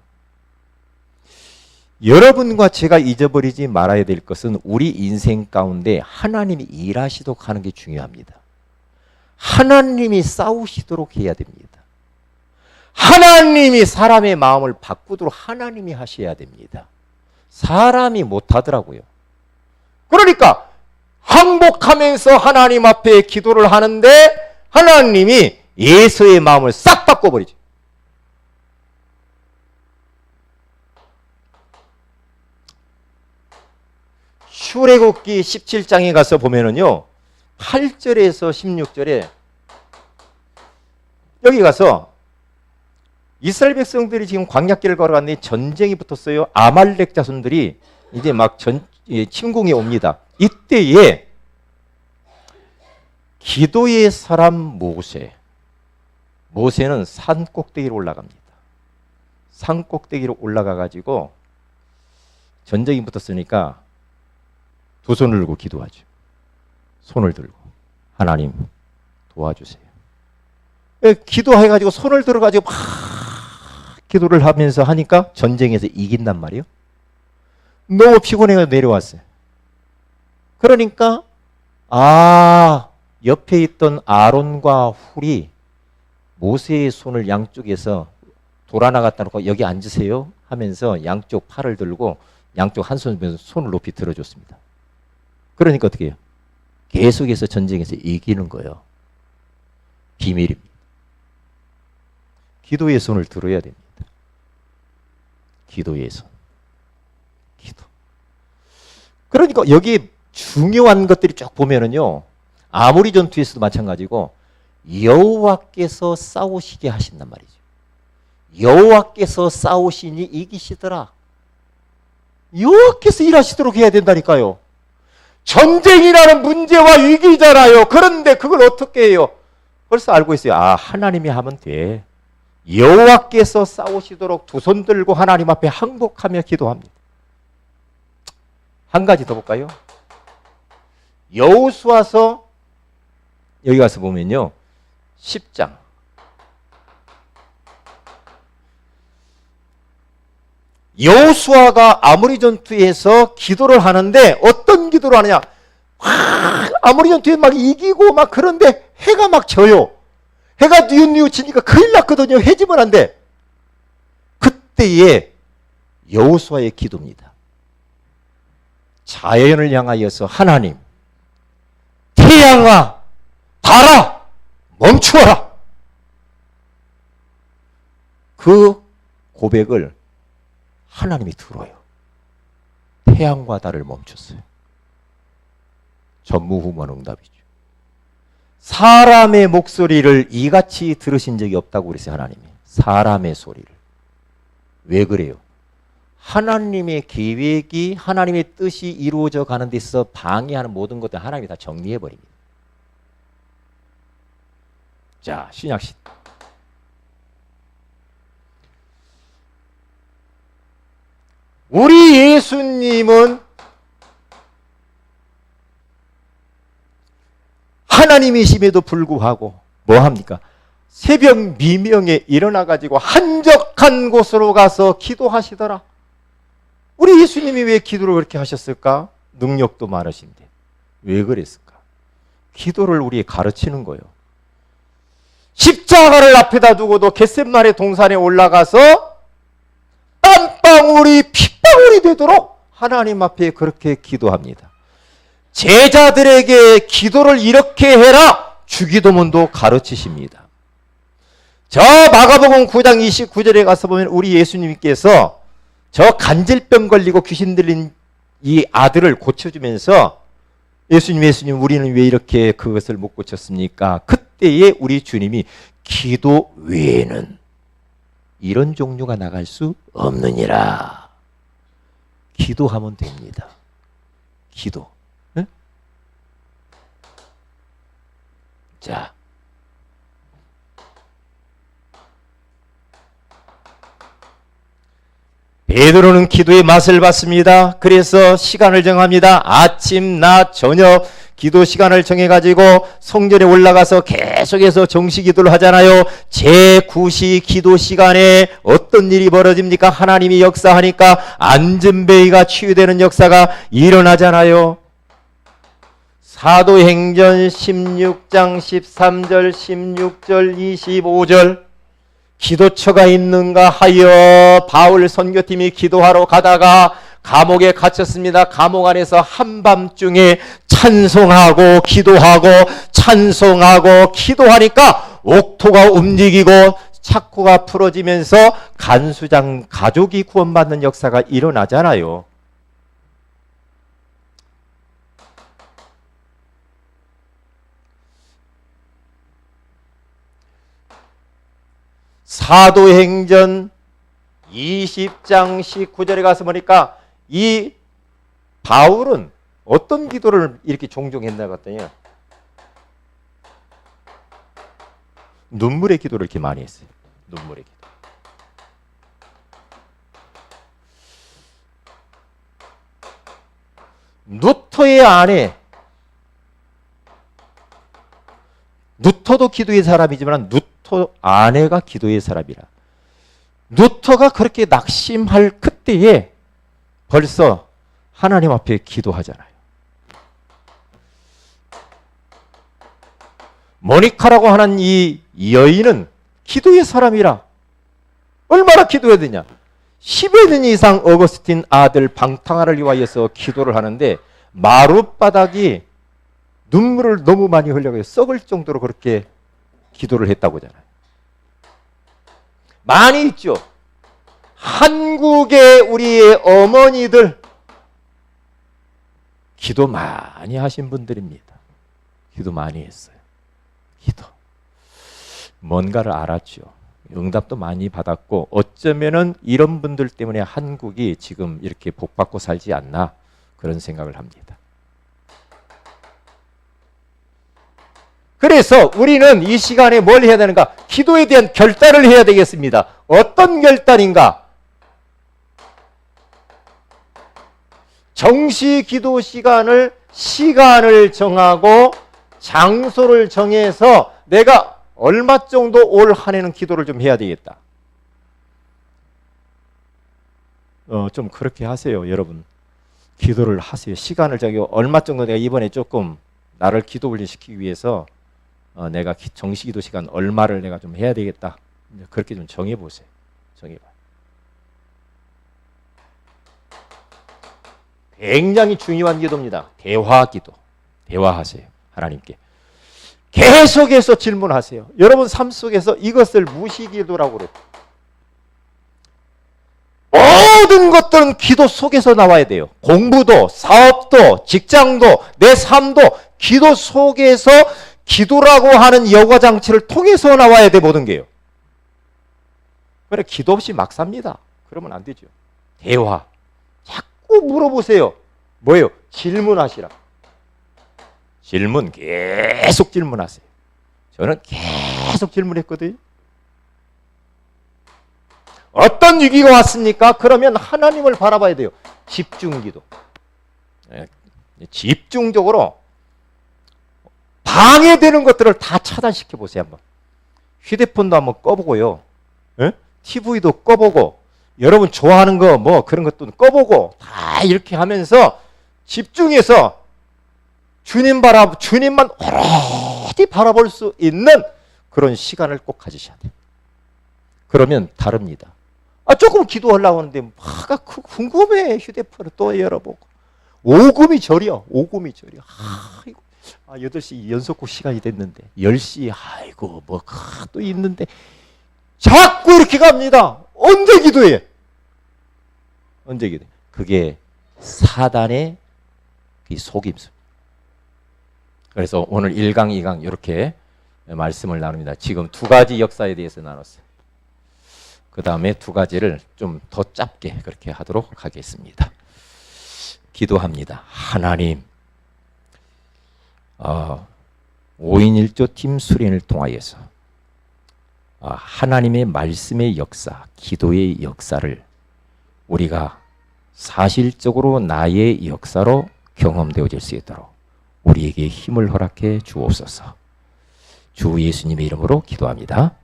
여러분과 제가 잊어버리지 말아야 될 것은 우리 인생 가운데 하나님이 일하시도록 하는 게 중요합니다. 하나님이 싸우시도록 해야 됩니다. 하나님이 사람의 마음을 바꾸도록 하나님이 하셔야 됩니다. 사람이 못하더라고요. 그러니까 항복하면서 하나님 앞에 기도를 하는데 하나님이 예서의 마음을 싹 바꿔버리죠. 출애굽기 17장에 가서 보면은요 8절에서 16절에 여기 가서 이스라엘 백성들이 지금 광야길을 걸어갔는데 전쟁이 붙었어요. 아말렉 자손들이 이제 막 침공이 옵니다. 이때에 기도의 사람 모세는 산 꼭대기로 올라갑니다. 산 꼭대기로 올라가 가지고 전쟁이 붙었으니까 두 손을 들고 기도하죠. 손을 들고 하나님 도와주세요. 기도해가지고 손을 들어가지고 막 기도를 하면서 하니까 전쟁에서 이긴단 말이에요. 너무 피곤해서 내려왔어요. 그러니까 옆에 있던 아론과 훌이 모세의 손을 양쪽에서 돌아나갔다 놓고 여기 앉으세요 하면서 양쪽 팔을 들고 양쪽 한 손을 높이 들어줬습니다. 그러니까 어떻게 해요? 계속해서 전쟁에서 이기는 거예요. 비밀입니다. 기도의 손을 들어야 됩니다. 기도의 손. 기도. 그러니까 여기 중요한 것들이 쭉 보면은요. 아모리 전투에서도 마찬가지고 여호와께서 싸우시게 하신단 말이죠. 여호와께서 싸우시니 이기시더라. 여호와께서 일하시도록 해야 된다니까요. 전쟁이라는 문제와 위기잖아요. 그런데 그걸 어떻게 해요? 벌써 알고 있어요. 하나님이 하면 돼. 여호와께서 싸우시도록 두 손 들고 하나님 앞에 항복하며 기도합니다. 한 가지 더 볼까요? 여호수아서 여기 가서 보면요. 10장. 여호수아가 아모리 전투에서 기도를 하는데 어떤 기도를 하느냐? 아모리 전투에 막 이기고 막 그런데 해가 막 져요. 해가 뉘우뉘우치니까 큰일 났거든요. 해 지면 안 돼. 그때에 여호수아의 기도입니다. 자연을 향하여서 하나님, 태양아, 달아, 멈추어라. 그 고백을 하나님이 들어요. 태양과 달을 멈췄어요. 전무후무한 응답이죠. 사람의 목소리를 이같이 들으신 적이 없다고 그랬어요. 하나님이. 사람의 소리를. 왜 그래요? 하나님의 계획이 하나님의 뜻이 이루어져 가는 데 있어서 방해하는 모든 것들 하나님이 다 정리해버립니다. 자, 신약시 우리 예수님은 하나님이심에도 불구하고 뭐 합니까? 새벽 미명에 일어나가지고 한적한 곳으로 가서 기도하시더라. 우리 예수님이 왜 기도를 그렇게 하셨을까? 능력도 많으신데 왜 그랬을까? 기도를 우리에 가르치는 거예요. 십자가를 앞에다 두고도 겟셋마네 동산에 올라가서 땀방울이 핏방울이 되도록 하나님 앞에 그렇게 기도합니다. 제자들에게 기도를 이렇게 해라, 주기도문도 가르치십니다. 저 마가복음 9장 29절에 가서 보면 우리 예수님께서 저 간질병 걸리고 귀신 들린 이 아들을 고쳐주면서 예수님 우리는 왜 이렇게 그것을 못 고쳤습니까? 그때에 우리 주님이 기도 외에는 이런 종류가 나갈 수 없느니라. 기도하면 됩니다. 기도. 응? 자, 베드로는 기도의 맛을 봤습니다. 그래서 시간을 정합니다. 아침, 낮, 저녁 기도 시간을 정해가지고 성전에 올라가서 계속해서 정시 기도를 하잖아요. 제9시 기도 시간에 어떤 일이 벌어집니까? 하나님이 역사하니까 안전베이가 치유되는 역사가 일어나잖아요. 사도행전 16장 13절 16절 25절 기도처가 있는가 하여 바울 선교팀이 기도하러 가다가 감옥에 갇혔습니다. 감옥 안에서 한밤중에 찬송하고 기도하고 찬송하고 기도하니까 옥토가 움직이고 착고가 풀어지면서 간수장 가족이 구원받는 역사가 일어나잖아요. 사도행전 20장 19절에 가서 보니까 이 바울은 어떤 기도를 이렇게 종종 했나 봤더니 눈물의 기도를 이렇게 많이 했어요. 눈물의 기도. 루터의 아내, 루터도 기도의 사람이지만 루터 아내가 기도의 사람이라. 루터가 그렇게 낙심할 그때에 벌써 하나님 앞에 기도하잖아요. 모니카라고 하는 이 여인은 기도의 사람이라 얼마나 기도해야 되냐. 10여 년 이상 어거스틴 아들 방탕하를 위하여서 기도를 하는데 마룻바닥이 눈물을 너무 많이 흘려서 썩을 정도로 그렇게 기도를 했다고 하잖아요. 많이 있죠. 한국의 우리의 어머니들 기도 많이 하신 분들입니다. 기도 많이 했어요. 기도. 뭔가를 알았죠. 응답도 많이 받았고 어쩌면은 이런 분들 때문에 한국이 지금 이렇게 복받고 살지 않나 그런 생각을 합니다. 그래서 우리는 이 시간에 뭘 해야 되는가? 기도에 대한 결단을 해야 되겠습니다. 어떤 결단인가? 정시 기도 시간을 정하고 장소를 정해서 내가 얼마 정도 올 한 해는 기도를 좀 해야 되겠다. 좀 그렇게 하세요, 여러분. 기도를 하세요. 시간을 정하고 얼마 정도 내가 이번에 조금 나를 기도 훈련시키기 위해서 내가 정시 기도 시간 얼마를 내가 좀 해야 되겠다. 그렇게 좀 정해보세요. 정해봐. 굉장히 중요한 기도입니다. 대화 기도. 대화하세요. 하나님께. 계속해서 질문하세요. 여러분 삶 속에서 이것을 무시기도라고 그래요. 모든 것들은 기도 속에서 나와야 돼요. 공부도, 사업도, 직장도, 내 삶도 기도 속에서 기도라고 하는 여과장치를 통해서 나와야 돼, 모든 게요. 그래, 기도 없이 막 삽니다. 그러면 안 되죠. 대화. 자꾸 물어보세요. 뭐예요? 질문하시라. 질문, 계속 질문하세요. 저는 계속 질문했거든요. 어떤 위기가 왔습니까? 그러면 하나님을 바라봐야 돼요. 집중기도. 집중적으로 방해되는 것들을 다 차단시켜 보세요. 한번. 휴대폰도 한번 꺼보고요. TV도 꺼보고, 여러분 좋아하는 거 뭐 그런 것도 꺼보고, 다 이렇게 하면서 집중해서 주님만 오롯이 바라볼 수 있는 그런 시간을 꼭 가지셔야 돼요. 그러면 다릅니다. 조금 기도하려고 하는데 뭐가 궁금해. 휴대폰을 또 열어보고 오금이 저려. 오금이 저려. 아이고. 8시 연속곡 시간이 됐는데 10시 아이고 뭐 또 있는데 자꾸 이렇게 갑니다. 언제 기도해? 언제 기도해? 그게 사단의 이 속임수. 그래서 오늘 1강, 2강 이렇게 말씀을 나눕니다. 지금 두 가지 역사에 대해서 나눴어요. 그 다음에 두 가지를 좀 더 짧게 그렇게 하도록 하겠습니다. 기도합니다. 하나님, 5인 1조 팀 수련을 통하여서 하나님의 말씀의 역사, 기도의 역사를 우리가 사실적으로 나의 역사로 경험되어질 수 있도록 우리에게 힘을 허락해 주옵소서. 주 예수님의 이름으로 기도합니다.